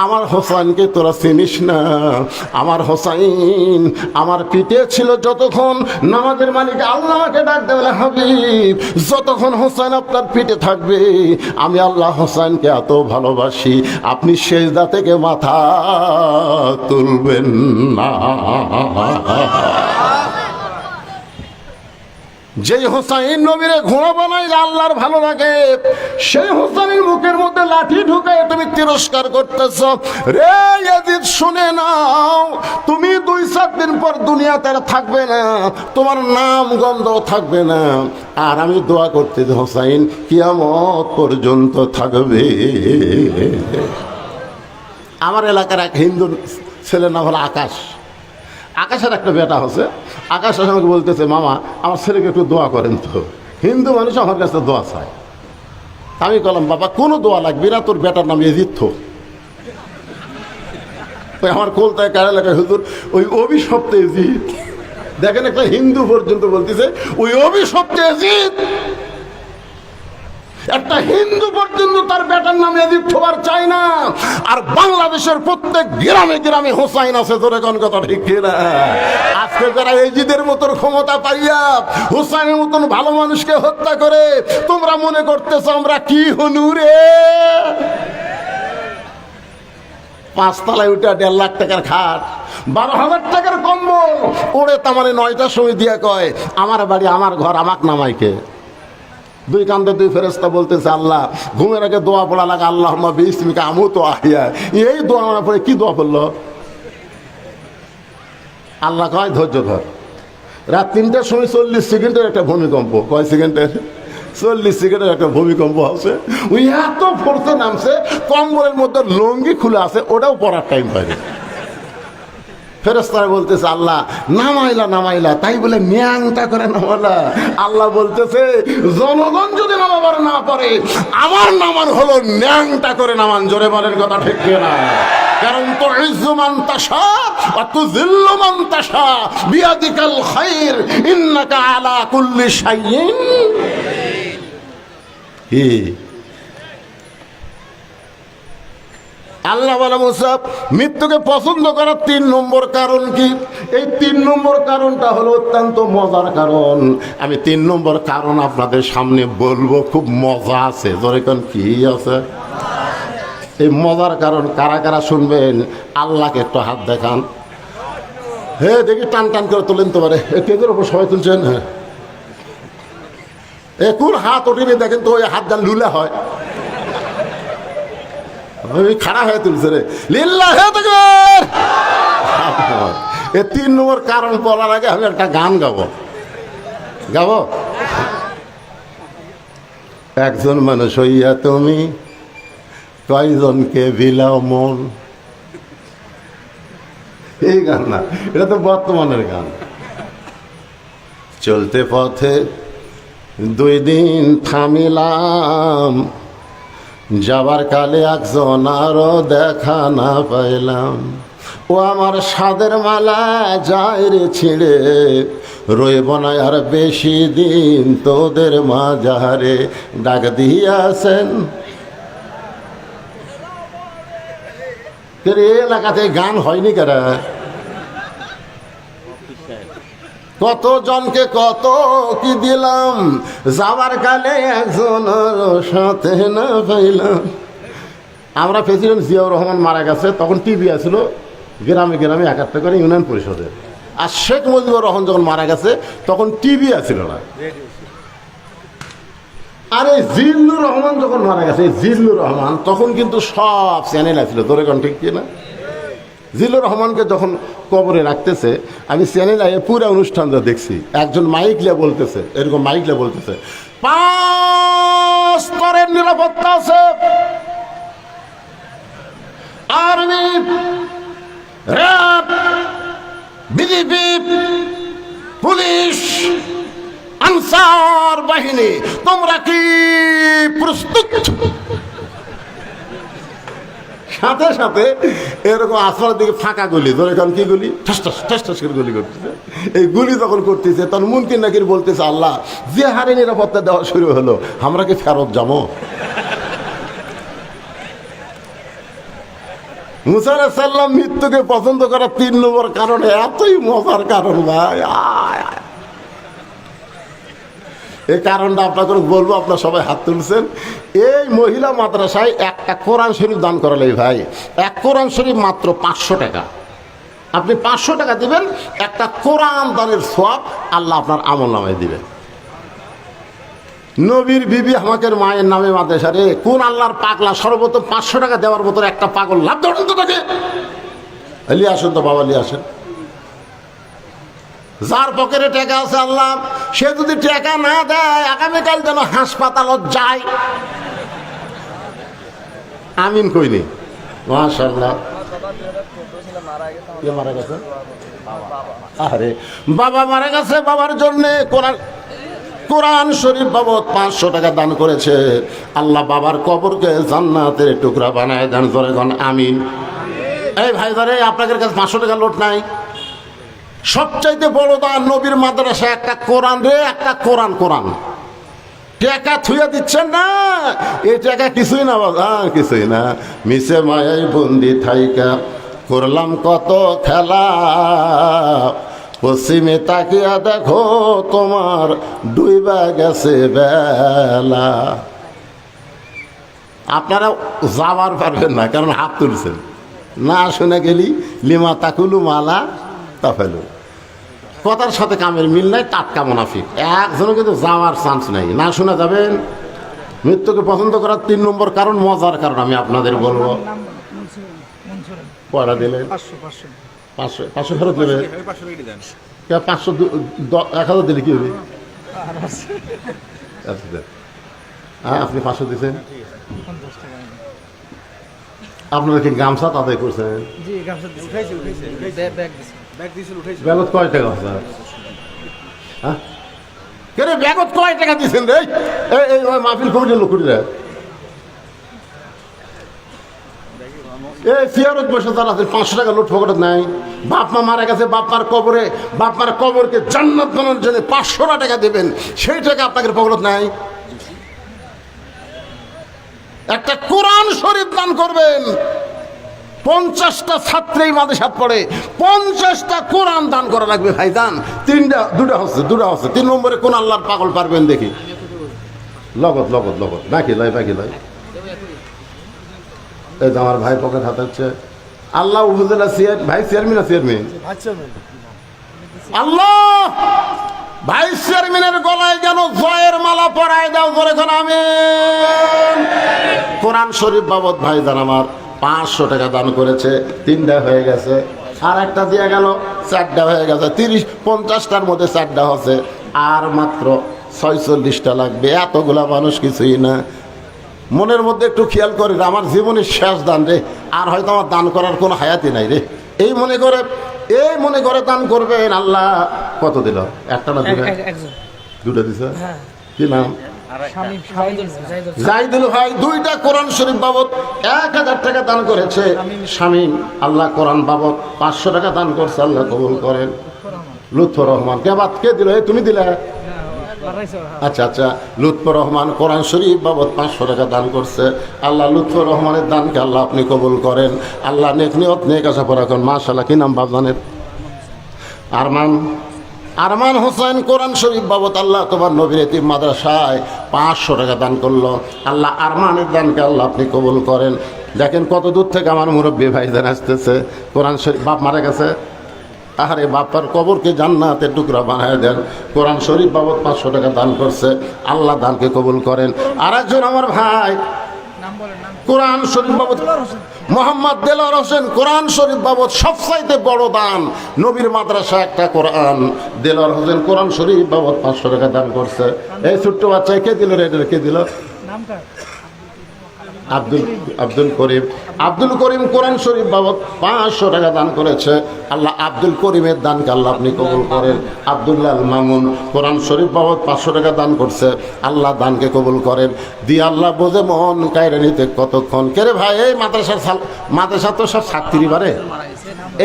আমার হোসাইনকে তোরা চিনিস না। আমার হোসাইন আমার পিঠে ছিল যতক্ষণ, নামাজের মালিক আল্লাহকে ডাক দেবে, হাবিব, যতক্ষণ হোসাইন আপনার পিঠে থাকবে, আমি আল্লাহ হোসাইনকে এত ভালোবাসি, আপনি সেজদা থেকে মাথা তুলবেন না। যেই হোসাইন নবীরে ঘোড়া বানাইলে আল্লাহর ভালো লাগে, সেই হোসাইনের মুখের মধ্যে লাঠি ঢুকায় তুমি তিরস্কার করতেছ। রে ইয়াজিদ, শুনে নাও, তুমি 2-4 দিন পর দুনিয়াতে আর থাকবে না, তোমার নাম গন্ধ থাকবে না। আর আমি দোয়া করতে, হোসাইন কিয়ামত পর্যন্ত থাকবে। আমার এলাকার এক হিন্দু ছেলের নাম হলো আকাশ। আকাশের একটা বেটা হচ্ছে। আকাশ আমাকে বলতেছে, মামা আমার ছেলেকে একটু দোয়া করেন তো। হিন্দু মানুষ আমার কাছে দোয়া চায়। আমি বললাম, বাবা কোনো দোয়া লাগবে না, তোর বেটার নাম এজিদ। ওই আমার কলতায় কার এলাকায় হুজুর, ওই অভিশপ্ত এজিদ। দেখেন, একটা হিন্দু পর্যন্ত বলতেছে ওই অভিশপ্ত এজিদ। একটা হিন্দু পর্যন্ত তার বেটার নামে এজিদ হবার চায় না। আর বাংলাদেশের প্রত্যেক গ্রামে গ্রামে হোসাইন আছে। ধরে কোন কথা ঠিক না? আজকে যারা এজিদের মতন ক্ষমতা পাইয়া হোসাইনের মতন ভালো মানুষকে হত্যা করে, তোমরা মনে করতেছ আমরা কি হনু রে? 5 তলায় উঠে 1.5 লাখ টাকার খাট, 12,000 টাকার কম্বল ওড়ে, তার মানে 9টার সময় দিয়ে কয়, আমার বাড়ি আমার ঘর, আমাকে নামাইকে। 2 কান্দে 2 ফেরেশতা বলতেছে, আল্লাহ ঘুমের আগে দোয়া পড়া লাগে, আল্লাহুম্মা বিইসমিকা আমুতু আহিয়া। এই দোয়া না পড়ে কি দোয়া পড়লো? আল্লাহ কয়, ধৈর্য ধর। রাত 3টার সময় 40 সেকেন্ডের একটা ভূমিকম্প। কয় সেকেন্ডের? 40 সেকেন্ডের একটা ভূমিকম্প আছে। ওই এত পড়তে নামছে, কম্বলের মধ্যে লুঙ্গি খুলে আছে, ওটাও পড়ার টাইম পায়নি। ফেরেশতারা বলতেছে, আল্লাহ নামাইলা, তাই বলে ন্যাংটা করে নামালা। আল্লাহ বলতেছে, জনগণ যদি নামাবার না পারে, আমার নামান হলো ন্যাংটা করে নামান। জোরে বলেন কথা ঠিক না? কারণ তো ইজ্জু মান তাশা ওয়া তুযিল্লু মান তাশা বিয়াদিকাল খায়র ইন্নাকা আলা কুল্লি শাইইন। আল্লাহ বলে মুসা মৃত্যুকে পছন্দ করার 3 নম্বর কারণ কি? এই 3 নম্বর কারণটা হলো অত্যন্ত মজার কারণ। আমি 3 নম্বর কারণ আপনাদের সামনে বলবো, খুব মজা আছে। যেরকম কি আছে এই মজার কারণ, কারা কারা শুনবেন আল্লাহকে একটু হাত দেখান। হ্যাঁ দেখি টান টান করে তোলেন তো পারে, কেকের ওপর সবাই তুলছেন। হ্যাঁ কোন হাত ওঠেনি দেখেন তো, ওই হাত যান লুলা হয়, খাড়া হয়ে তুলছে রে লিল্লাহ তাকবীর। এই 3 নম্বর কারণ বলার আগে আমি একটা গান গাবো। একজন মানুষ হইয়া তুমি কয়জনকে বিলাও মন। এই গান না, এটা তো বর্তমানের গান। চলতে পথে 2 দিন থামিলাম, যাবার কালে একজন আরো দেখা না পাইলাম। ও আমার সাদের মালা যায় রে ছিঁড়ে, রইব না আর বেশি দিন তোদের মাঝারে। ডাক দিয়াছেন এলাকাতে গান হয়নি কারা? কত জনকে কত কি দিলাম, যাবার কালে একজন সাথে না পাইলাম। আমরা প্রেসিডেন্ট জিয়াউর রহমান মারা গেছে, তখন টিভি আসছিল গ্রামে গ্রামে 1-1টা করে ইউনিয়ন পরিষদে। আর শেখ মুজিবুর রহমান যখন মারা গেছে তখন টিভি আসছিল না। আর এই জিল্লুর রহমান যখন মারা গেছে, জিল্লুর রহমান তখন কিন্তু সব চ্যানেল আসছিল। ধরে কোন ঠিক কিনা? জিল্লুর রহমানকে যখন কবরে রাখতেছে, আমি চ্যানেলে পুরো অনুষ্ঠানটা দেখছি। একজন মাইক লিয়ে বলতেছে, এরকম মাইক লিয়ে বলতেছে 5 স্তরের নিরাপত্তা আছে, army, RAB, BGB, police, answer বাহিনী, তোমরা কি প্রস্তুত? সাথে সাথে এরকম আসমানের দিকে ফাঁকা গুলি, ধরে কারণ কি গুলি, ঠাস ঠাস ঠাস ঠাস করে গুলি করতেছে। এই গুলি যখন করতেছে তখন মুনকির নাকির বলতেছে, আল্লাহ যে হারে নিরাপত্তা দেওয়া শুরু হলো, আমরা কি ফেরত যাবো? মুসা আলাইহিস সালাম মৃত্যুকে পছন্দ করার 3 নম্বর কারণ, এতই মজার কারণ ভাই। এই কারণটা আপনাদের বলবো, আপনারা সবাই হাত তুলছেন। এই মহিলা মাদ্রাসায় একটা কোরআন শরীফ দান করালে ভাই, এক কোরআন শরীফ মাত্র 500 টাকা। আপনি 500 টাকা দিবেন, একটা কোরআন দানের সওয়াব আল্লাহ আপনার আমলনামায় দিবেন। নবীর বিবি আমাকে মায়ের নামে মাদ্রাসা রে, কোন আল্লাহর পাগলা সর্বপ্রথম 500 টাকা দেওয়ার মতো একটা পাগল লাভ ধরেন তো তাকে। লিয়ে আসেন তো বাবা, লিয়ে আসেন। যার পকেটে টাকা আছে আল্লাহ, সে যদি টাকা না দেয় আগামীকাল যেন হাসপাতালত যায়। আমিন কইনি। মাশাআল্লাহ। মারা গেছে, আরে বাবা মারা গেছে, বাবার জন্য কোরআন শরীফ বাবদ 500 টাকা দান করেছে। আল্লাহ বাবার কবরকে জান্নাতের টুকরা বানায় দেন। জোরে গণ আমিন। এই ভাই ধরে আপনাদের কাছে 500 টাকা লোট নাই? সবচাইতে বড় দান নবীর মাদ্রাসা একটা কোরআন রে, একটা কোরআন। টাকা থুইয়া দিচ্ছেন না, এই টাকা কিছুই না বাবা, কিছুই না। মিশে মায়াই বন্দি থাইকা করলাম কত খেলা, পশ্চিমে তাকিয়া দেখো তোমার ডুইবা গেছে বেলা। আপনারা যাওয়ার পারবেন না, কারণ হাত তুলছেন না। শুনে গেলি লিমা তাকুলু মালা তাফেলু, কথার সাথে কামের মিল নাই, টাটকা মুনাফিক। একজনও কিন্তু যাওয়ার চান্স নাই। না শোনা যাবেন। মৃত্যুকে পছন্দ করার 3 নম্বর কারণ, মজার কারণ আমি আপনাদের বলবো। কয়টা দিলেন? 500 ফেরত দেবে। 500 1000 দিলে কি হবে? হ্যাঁ আপনি 500 দিচ্ছেন। আপনারা কি গামছা তাদের করছেন? ব্যাগত কয় টাকা? হ্যাঁ কে রে, ব্যাগত কয় টাকা দিচ্ছেন রে? এই মাহফিল কমিটির লোক রে, এই ফিয়ারত বসে যারা আছে 500 টাকা লোট ফকট নাই। বাপ মা মারা গেছে, বাপ মার কবরকে জান্নাত বানানোর জন্য 500 টাকা দেবেন, সেই টাকা আপনাকে ফকট নাই। একটা কোরআন শরীফ দান করবেন, 50টা ছাত্রী মাদ্রাসাত পড়ে, 50টা কোরআন দান করা লাগবে ভাইজান। দুটা হচ্ছে 3 নম্বরে কোন আল্লাহর পাগল পারবেন দেখি? লগত বাকি লয় এই যে আমার ভাই পকেট হাতে হচ্ছে আল্লাহ উপজেলা ভাই চেয়ারম্যান না চেয়ারম্যান আল্লাহ ভাইস চেয়ারম্যানের গলায় যেন জয়ের মালা পরায় দাও, জোরে করে আমিন। কোরআন শরীফ বাবদ ভাইজান আমার 500 টাকা দান করেছে, 3টা হয়ে গেছে, আর একটা দিয়ে গেল, 4টা হয়ে গেছে, 30-50টার মধ্যে 4টা হচ্ছে, আর মাত্র 46টা লাগবে। এতগুলা মানুষ কিছুই না। মনের মধ্যে একটু খেয়াল করি, আমার জীবনের শেষ দান রে, আর হয়তো আমার দান করার কোনো হায়াতি নাই রে, এই মনে করে দান করবেন। আল্লাহ কত দিল? একটা না দুটা দিছে? কি নাম? জাহিদুল ভাই 2টা কোরআন শরীফ বাবদ 1000 টাকা দান করেছে। শামীম আল্লাহ কোরআন বাবদ 500 টাকা দান করছে, আল্লাহ কবুল করেন। লুৎফর রহমান কে দিল? তুমি দিলে? আচ্ছা লুৎফর রহমান কোরআন শরীফ বাবদ 500 টাকা দান করছে। আল্লাহ লুৎফর রহমানের দানকে আল্লাহ আপনি কবুল করেন। আল্লাহ নেক নিয়ত নেক আশা পড়া করেন। মাশাআল্লাহ। কি নাম বাবজানের? আরমান হোসেন কোরআন শরীফ বাবদ আল্লাহ তোমার নবীর এতিম মাদ্রাসায় 500 টাকা দান করলো। আল্লাহ আরমানের দানকে আল্লাহ আপনি কবুল করেন। দেখেন কত দূর থেকে আমার মুরব্বী ভাইজান আসতেছে। কোরআন শরীফ বাপ মারা গেছে, আরে বাপার কবরকে জান্নাতের টুকরা বানায় দেন। কোরআন শরীফ বাবদ 500 টাকা দান করছে, আল্লাহ দানকে কবুল করেন। আর একজন আমার ভাই কোরআন শরীফ বাবদ মোহাম্মদ দেলোয়ার হোসেন কোরআন শরীফ বাবদ সবচাইতে বড় দান, নবীর মাদ্রাসা একটা কোরআন। দেলোয়ার হোসেন কোরআন শরীফ বাবদ 500 টাকা দান করছে। এই ছোট্ট বাচ্চা কে দিল রে? কে দিল? আব্দুল করিম কোরআন শরীফ বাবদ 500 টাকা দান করেছে। আল্লাহ আব্দুল করিমের দানকে আল্লাহ আপনি কবুল করেন। আব্দুল্লাহ মামুন কোরআন শরীফ বাবদ 500 টাকা দান করছে, আল্লাহ দানকে কবুল করেন। দিয়ে আল্লাহ বোঝে মন কায়রে নিতে কতক্ষণ। কেরে ভাই এই মাদ্রাসা তো সব ছাত্রী বারে,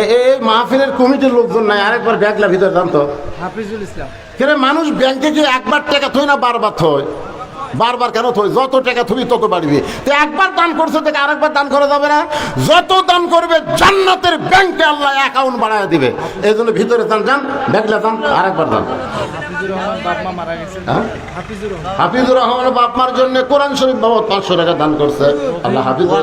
এই মাহফিলের কমিটির লোকজন নাই, আরেকবার ব্যাগলা ভিতরে দান তো। হাফিজুল ইসলাম কেরে মানুষ ব্যাংকে গিয়ে একবার টাকা থই না বারবার থই? বারবার কেন থই? যত টাকা তুমি তত বাড়বে। তো একবার দান করছো থেকে আরেকবার দান করা যাবে না? যত দান করবে জান্নাতের ব্যাংকে আল্লাহ অ্যাকাউন্ট বাড়ায় দিবে। এই জন্য ভিতরে যান ব্যাগলা যান, আরেকবার দান। হাফিজুর রহমানের বাপ মার জন্য কোরআন শরীফ বাবদ 500 টাকা দান করছে। আল্লাহ হাফিজুর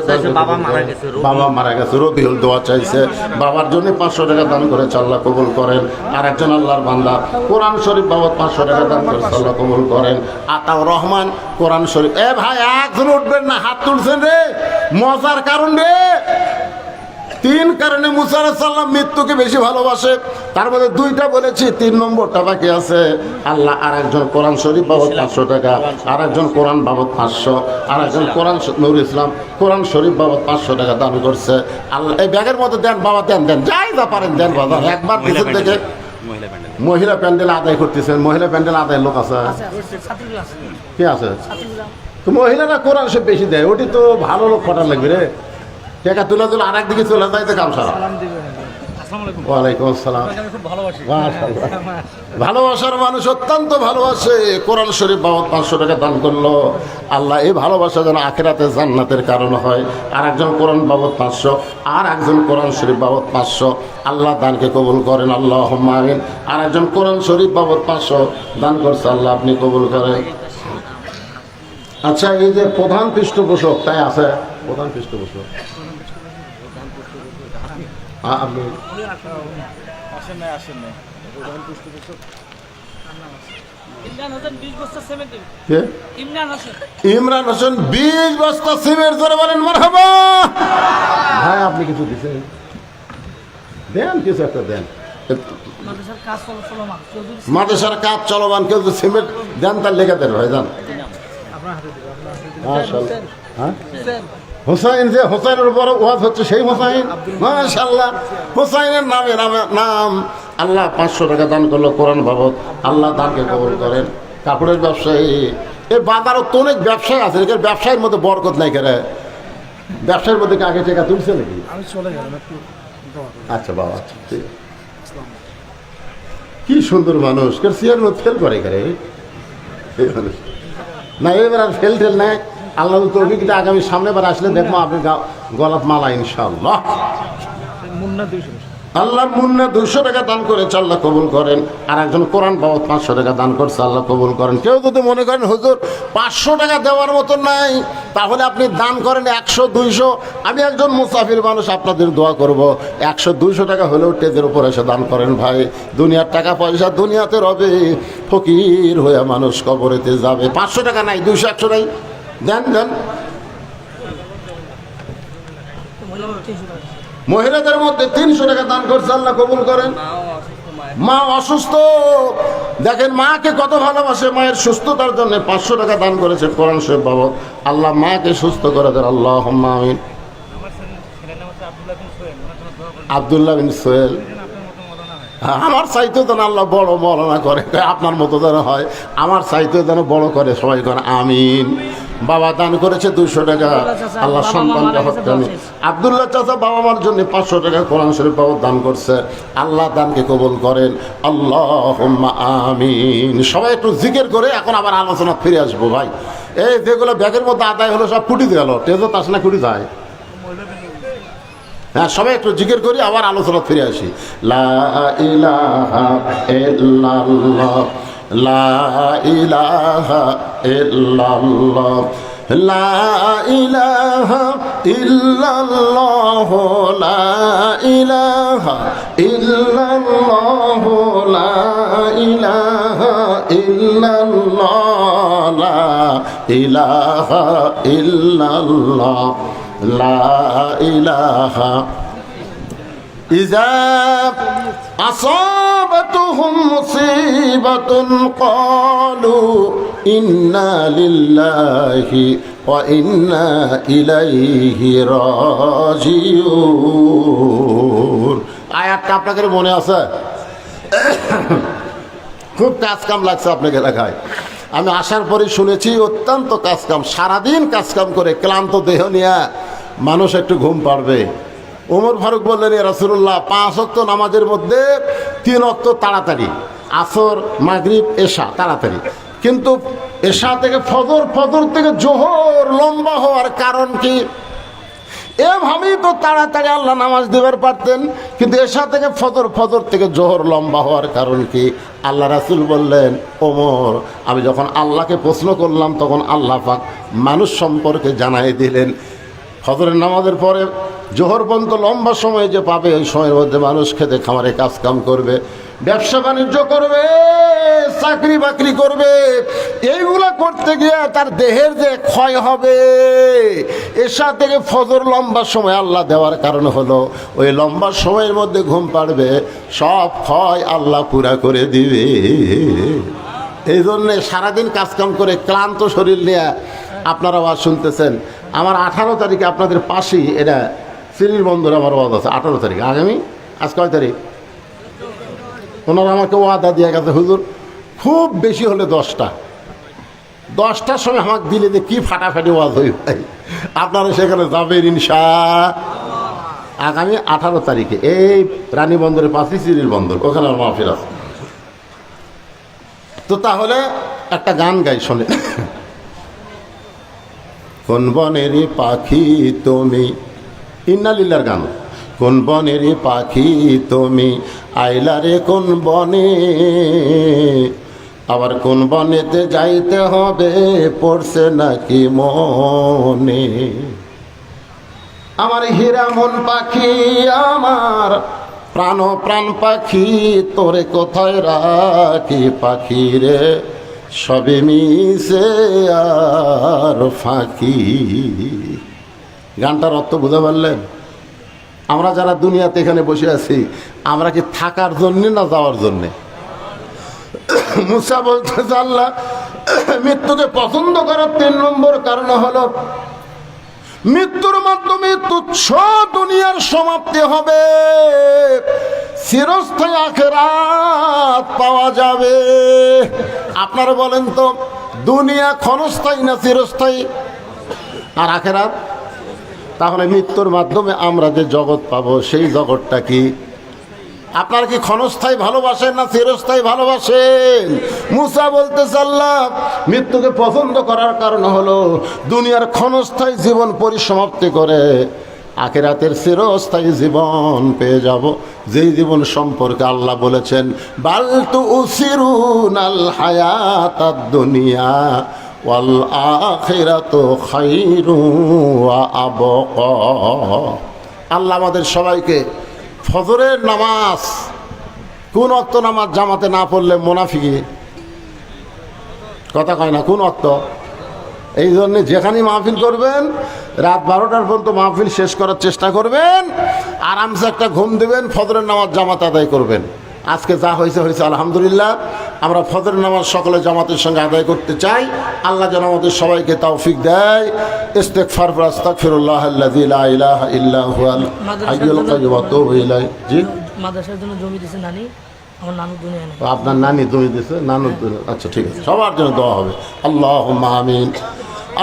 বাবা মারা গেছে, রবিউল দোয়া চাইছে, বাবার জন্য 500 টাকা দান করেছে, আল্লাহ কবুল করেন। আর একজন আল্লাহর বান্দা কোরআন শরীফ বাবদ 500 টাকা দান করেছে, আল্লাহ কবুল করেন। আতাউর রহমান কোরআন শরীফ। এ ভাই একজন উঠবেন না, হাত তুলছেন রে, মজার কারণ রে। 3 কারণে মুসা আলাইহিস সালাম মৃত্যুকে বেশি ভালোবাসে, তার মধ্যে 2টা বলেছি, 3 নম্বরটা বাকি আছে। আল্লাহ আর একজন কোরআন শরীফ বাবদ 500 টাকা, আর একজন কোরআন বাবদ 500, আর একজন কোরআন নুরুল ইসলাম কোরআন শরীফ বাবদ 500 টাকা দান করছে। আল্লাহ এই ব্যাগের মধ্যে দেন বাবা, দেন যাই যা পারেন দেন বাবা। একবার পিছন থেকে মহিলা প্যান্ডেল আদায় করতেছেন। মহিলা প্যান্ডেল আদায়ের লোক আছে? কি আছে? তো মহিলারা কোরআন সব বেশি দেয়, ওটি তো ভালো লোক কটার লাগবে রে। টাকা তুলে আর একদিকে চলে যায় তো কাম সারা। ওয়ালাইকুম আসসালাম। ভালোবাসার মানুষ অত্যন্ত ভালোবাসে। কোরআন শরীফ বাবদ 500 টাকা দান করলো। আল্লাহ এই ভালোবাসা যেন আখিরাতে জান্নাতের কারণ হয়। আর একজন কোরআন বাবদ 500, আর একজন কোরআন শরীফ বাবদ 500, আল্লাহ দানকে কবুল করেন, আল্লাহুম্মা আমিন। আর একজন কোরআন শরীফ বাবদ 500 দান করছে, আল্লাহ আপনি কবুল করেন। আচ্ছা, এই যে প্রধান পৃষ্ঠপোষক তাই আছে, প্রধান পৃষ্ঠপোষক আপনি ইমরান হোসেন 20 বস্তা সিমেন্ট ধরে বলেন মারহাবা। ভাই আপনি কিছু দিচ্ছেন, দেন কিছু একটা দেন। মাদ্রাসার কাজ চলমান, কেউ যদি সিমেন্ট দেন তার লেগে দেন ভাই যান। হোসাইন, যে হোসাইনের উপর ওয়াজ হচ্ছে সেই হোসাইন, মাশাআল্লাহ। হোসাইনের নাম আল্লাহ 500 টাকা দান করলো কোরআন বাবদ, আল্লাহ দানকে কবুল করেন। কাপড়ের ব্যবসায়ী, এই বাজারও তো অনেক ব্যবসায় আছে, এর ব্যবসায়ের মধ্যে বরকত নাই কেন? ব্যবসায়ের মধ্যে আগে টাকা তুলছে নাকি? আচ্ছা বাবা, কি সুন্দর মানুষ, চেয়ার মধ্যে ফেল করে কেন? না এবার আর ফেল টেল নাই, আল্লাহ তৌফিকটা আগামী সামনেবার আসলে দেখবো আপনি গলাত মালা ইনশাআল্লাহ। আল্লাহ মুন্না 200 টাকা দান করেছে, আল্লাহ কবুল করেন। আর একজন কোরআন বাবদ 500 টাকা দান করছে, আল্লাহ কবুল করেন। কেউ যদি মনে করেন হুজুর 500 টাকা দেওয়ার মতো নাই, তাহলে আপনি দান করেন 100 200। আমি একজন মুসাফির মানুষ, আপনাদের দোয়া করব 100 200 টাকা হলেও টেজের উপর এসে দান করেন ভাই। দুনিয়ার টাকা পয়সা দুনিয়াতে রবে, ফকির হয়ে মানুষ কবরেতে যাবে। 500 টাকা নাই, 200 100 নাই, দেন দেন। মহিলাদের মধ্যে 300 টাকা দান করছে, আল্লাহ কবুল করেন। মা অসুস্থ, দেখেন মাকে কত ভালোবাসে, মায়ের সুস্থতার জন্য 500 টাকা দান করেছে কোরআন শরীফ বাবদ। আল্লাহ মাকে সুস্থ করে দেন, আল্লাহুম্মা আমিন। আব্দুল্লাহ বিন সোহেল, আমার চাইতেও যেন আল্লাহ বড় মৌলানা করে, আপনার মতো যেন হয়, আমার চাইতেও যেন বড় করে, সবাই করে আমিন। বাবা দান করেছে 200 টাকা, আল্লাহ সন্তানকে হত্যানি। আব্দুল্লাহ চাচা বাবা মার জন্য 500 টাকা কোরআন শরীফ বাবদ দান করছে, আল্লাহ দানকে কবুল করেন, আল্লাহুম্মা আমিন। সবাই একটু জিকির করে এখন আবার আলোচনা ফিরে আসবো ভাই। এই যেগুলো ব্যাগের মধ্যে আদায় হলো সব কুটি গেল, টেজও তাস না কুটি যায়। হ্যাঁ, সবাই একটু জিকির করি, আবার আলোচনা ফিরে আসি। লা ইলাহা ইল্লাল্লাহ, লা ইলাহা ইল্লাল্লাহ, লা ইলাহা ইল্লাল্লাহ, লা ইলাহা ইল্লাল্লাহ, লা ইলাহা ইল্লাল্লাহ, লা ইলাহা ইল্লাল্লাহ, লা ইলাহা। ইযা আসাবাতুহুম মুসিবাতুন ক্বালু ইন্না লিল্লাহি ওয়া ইন্না ইলাইহি রাজিউন। আয়াতটা আপনাদের মনে আছে? খুব কাজ কাম লাগছে আপনাকে এলাকায়। আমি আসার পরে শুনেছি অত্যন্ত কাজকাম, সারাদিন কাজকাম করে ক্লান্ত দেহ নিয়ে মানুষ একটু ঘুম পাড়বে। ওমর ফারুক বললেন, ইয়া রাসূলুল্লাহ, 5 ওয়াক্ত নামাজের মধ্যে 3 ওয়াক্ত তাড়াতাড়ি, আসর মাগরিব এশা তাড়াতাড়ি, কিন্তু এশা থেকে ফজর, ফজর থেকে জোহর লম্বা হওয়ার কারণ কি? এভাবেই তো তাড়াতাড়ি আল্লাহ নামাজ দেবার পারতেন, কিন্তু এশা থেকে ফজর, ফজর থেকে জোহর লম্বা হওয়ার কারণ কি? আল্লাহ রাসূল বললেন, ওমর, আমি যখন আল্লাহকে প্রশ্ন করলাম তখন আল্লাহ পাক মানুষ সম্পর্কে জানাই দিলেন, ফজরের নামাজের পরে জোহর পর্যন্ত লম্বা সময় যে পাবে, ওই সময়ের মধ্যে মানুষ খেতে খামারে কাজ কাম করবে, ব্যবসা বাণিজ্য করবে, চাকরি বাকরি করবে। এইগুলা করতে গিয়ে তার দেহের যে ক্ষয় হবে, এশা থেকে ফজর লম্বা সময় আল্লাহ দেওয়ার কারণ হলো ওই লম্বা সময়ের মধ্যে ঘুম পাড়বে, সব ক্ষয় আল্লাহ পুরা করে দিবে। এই জন্যে সারাদিন কাজকাম করে ক্লান্ত শরীর নিয়ে আপনারা আওয়াজ শুনতেছেন। আমার 18 তারিখে আপনাদের পাশেই এটা সিরির বন্ধুরা আমার ওয়াজ আছে, 18 তারিখ আগামী। আজ কয় তারিখ? ওনারা আমাকে ওয়াদা দিয়ে গেছে, হুজুর খুব বেশি হলে 10টার সময় আমাকে দিলে যে কি ফাটাফাটি ওয়াজ হই ভাই, আপনারা সেখানে যাবেন ইনশাআল্লাহ। আগামী 18 তারিখে এই রানী বন্দরের পাশে সিরির বন্দর, ওখানে আমার মাহফিল আছে। তো তাহলে একটা গান গাই, শোনে। কোন বনেরই পাখি তুমি, ইন্না লিল্লাহর গান। কোন বনেরই পাখি তুমি, আইলারে কোন বনে, আবার কোন বনেতে যাইতে হবে, পড়ছে নাকি মনে। আমার হীরা মন পাখি, আমার প্রাণ প্রাণ পাখি, তোরে কোথায় রাখি পাখি রে, সবে মিশে আর ফাঁকি। গানটার অর্থ বুঝতে পারলেন? আমরা যারা দুনিয়াতে এখানে বসে আছি, আমরা কি থাকার জন্যে না যাওয়ার জন্যে? মুসা বলতেছে, আল্লাহ মৃত্যুকে পছন্দ করার 3 নম্বর কারণ হলো মৃত্যুর মাধ্যমে তুচ্ছ দুনিয়ার সমাপ্তি হবে, চিরস্থায়ী আখিরাত পাওয়া যাবে। আপনারা বলেন তো, দুনিয়া ক্ষণস্থায়ী না চিরস্থায়ী? আর আখিরাত? তাহলে মৃত্যুর মাধ্যমে আমরা যে জগৎ পাবো, সেই জগৎটা কি? আপনারা কি ক্ষণস্থায়ী ভালোবাসেন না চিরস্থায়ী ভালোবাসেন? মুসা বলতেছে আল্লাহ মৃত্যুকে পছন্দ করার কারণ হলো দুনিয়ার ক্ষণস্থায়ী জীবন পরিসমাপ্তি করে আখিরাতের চিরস্থায়ী জীবন পেয়ে যাব, যেই জীবন সম্পর্কে আল্লাহ বলেছেন বাল তুসিরুনাল হায়াতাদ দুনিয়া ওয়াল আখিরাতু খায়রু ওয়া আবকা। আল্লাহ আমাদের সবাইকে ফজরের নামাজ কোন ওয়াক্ত নামাজ জামাতে না পড়লে মুনাফিকি কথা কয় না, কোন ওয়াক্ত? এই জন্যে যেখানে মাহফিল করবেন রাত 12টার পর্যন্ত মাহফিল শেষ করার চেষ্টা করবেন, আরামসে একটা ঘুম দেবেন, ফজরের নামাজ জামাত আদায় করবেন। আজকে যা হয়েছে হয়েছে আলহামদুলিল্লাহ। আমরা ফজরের নামাজ সকলে জামাতের সঙ্গে আদায় করতে চাই। আল্লাহ যেন আমাদের সবাইকে তৌফিক দেয়। ইস্তিগফার ওয়া আস্তাগফিরুল্লাহ আল্লাযী লা ইলাহা ইল্লা হুয়াল হাইয়ুল কাইয়্যুম ওয়া আতুবু ইলাইহি। জি, মাদ্রাসার জন্য জমি দিয়েছে নানি, আমার নানু দুনিয়া নেই। আপনার নানি জমি দিয়েছে, নানু? আচ্ছা ঠিক আছে, সবার জন্য দোয়া হবে। আল্লাহুম্মা আমিন।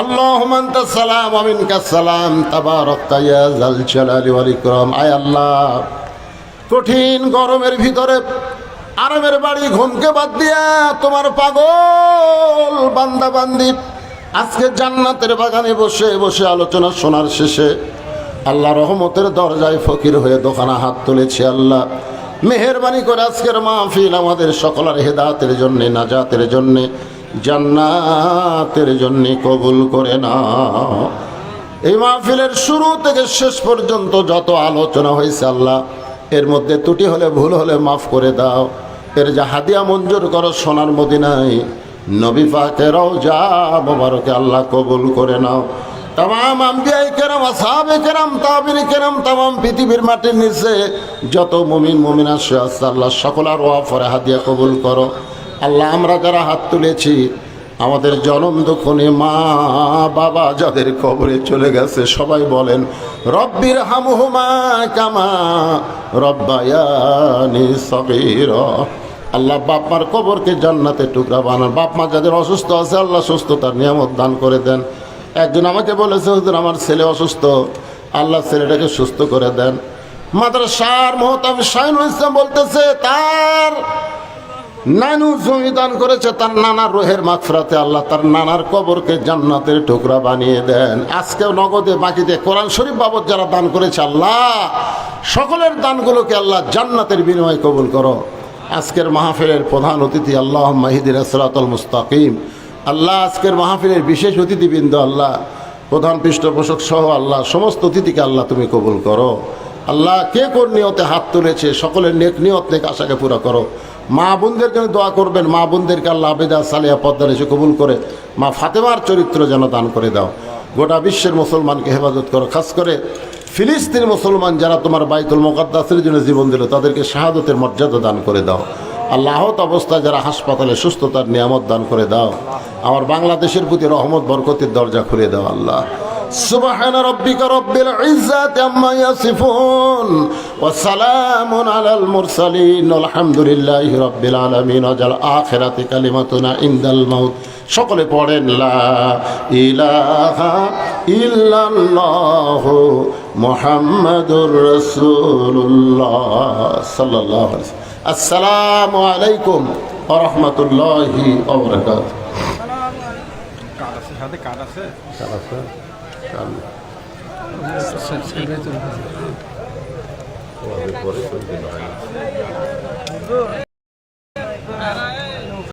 আল্লাহুম্মা আনতাস সালাম ওয়া মিনকাস সালাম তাবারাকতা ইয়া যাল জালালি ওয়াল ইকরাম। আয় আল্লাহ, কঠিন গরমের ভিতরে আরামের বাড়ি ঘুমকে বাদ দিয়া তোমার পাগল বান্দা বান্দি আজকে জান্নাতের বাগানে বসে বসে আলোচনা শোনার শেষে আল্লাহ রহমতের দরজায় ফকির হয়ে দোকানে হাত তুলেছে। আল্লাহ মেহেরবানি করে আজকের মাহফিল আমাদের সকলের হেদায়েতের জন্য, নাজাতের জন্য, জান্নাতের জন্য কবুল করে নাও। এই মাহফিলের শুরু থেকে শেষ পর্যন্ত যত আলোচনা হয়েছে আল্লাহ, এর মধ্যে ত্রুটি হলে ভুল হলে মাফ করে দাও। এর যা হাদিয়া মঞ্জুর করো সোনার মদিনায় নবী পাকের রওজা মোবারকে আল্লাহ কবুল করে নাও। তামাম আম্বিয়ায়ে কেরাম, আসহাবে কেরাম, তাবিঈন কেরাম, তামাম পৃথিবীর মাটির নিচে যত মুমিন মুমিনা আছে আল্লাহ সকলের ওয়াফরে হাদিয়া কবুল করো। আল্লাহ আমরা যারা হাত তুলেছি আমাদের জনম দুঃখনে মা বাবা যাদের কবরে চলে গেছে সবাই বলেন রব্বির হামহুমা কামা রব্বায়ানি সগীরা। আল্লাহ বাপ মার কবরকে জান্নাতের টুকরা বানান। বাপ মা যাদের অসুস্থ আছে আল্লাহ সুস্থতার নিয়ামত দান করে দেন। একজন আমাকে বলেছে হুজুর আমার ছেলে অসুস্থ, আল্লাহ ছেলেটাকে সুস্থ করে দেন। মাদ্রাসার মুহতামিম শাহিনুল ইসলাম বলতেছে তার নানু জমি দান করেছে, তার নানার রুহের মাগফিরাতে আল্লাহ তার নানার কবরকে জান্নাতের টুকরা বানিয়ে দেন। আজকেও নগদে বাকিতে কোরআন শরীফ বাবদ যারা দান করেছে আল্লাহ সকলের দানগুলোকে আল্লাহ জান্নাতের বিনিময়ে কবুল করো। আজকের মাহফিলের প্রধান অতিথি আল্লাহুম্মা ইহদিনাস সিরাতাল মুস্তাকিম। আল্লাহ আজকের মাহফিলের বিশেষ অতিথিবৃন্দ আল্লাহ প্রধান পৃষ্ঠপোষক সহ আল্লাহ সমস্ত অতিথিকে আল্লাহ তুমি কবুল করো। আল্লাহ কে কোন নিয়তে হাত তুলেছে সকলের নেক নিয়ত নেক আশাকে পুরা করো। মা বোনদের জন্য দোয়া করবেন, মা বোনদেরকে আল্লাহ আবেদা সালিয়া পদ্মা এসে কবুল করে মা ফাতেমার চরিত্র যেন দান করে দাও। গোটা বিশ্বের মুসলমানকে হেফাজত করো। খাস করে ফিলিস্তিন মুসলমান যারা তোমার বাইতুল মুকাদ্দাসের জন্য জীবন দিল তাদেরকে শাহাদতের মর্যাদা দান করে দাও। আল্লাহ আহত অবস্থায় যারা হাসপাতালে সুস্থতার নিয়ামত দান করে দাও। আমার বাংলাদেশের প্রতি রহমত বরকতের দরজা খুলে দাও। আল্লাহ সুবহান রাব্বিকা রাব্বিল ইজ্জাতি আম্মা ইয়াসিফুন ওয়া সালামুন আলাল মুরসালিন আলহামদুলিল্লাহি রাব্বিল আলামিন। ওয়াজাল আখিরাতি কালিমাতুনা ইনদাল মাউত। সকলে পড়েন লা ইলাহা ইল্লাল্লাহু মুহাম্মাদুর রাসূলুল্লাহ সাল্লাল্লাহু আলাইহি ওয়াসাল্লাম। আসসালামু আলাইকুম ওয়া রাহমাতুল্লাহি ওয়া বারাকাতুহু। কার্ড আছে সাথে, কার্ড আছে, কার্ড আছে, কার্ড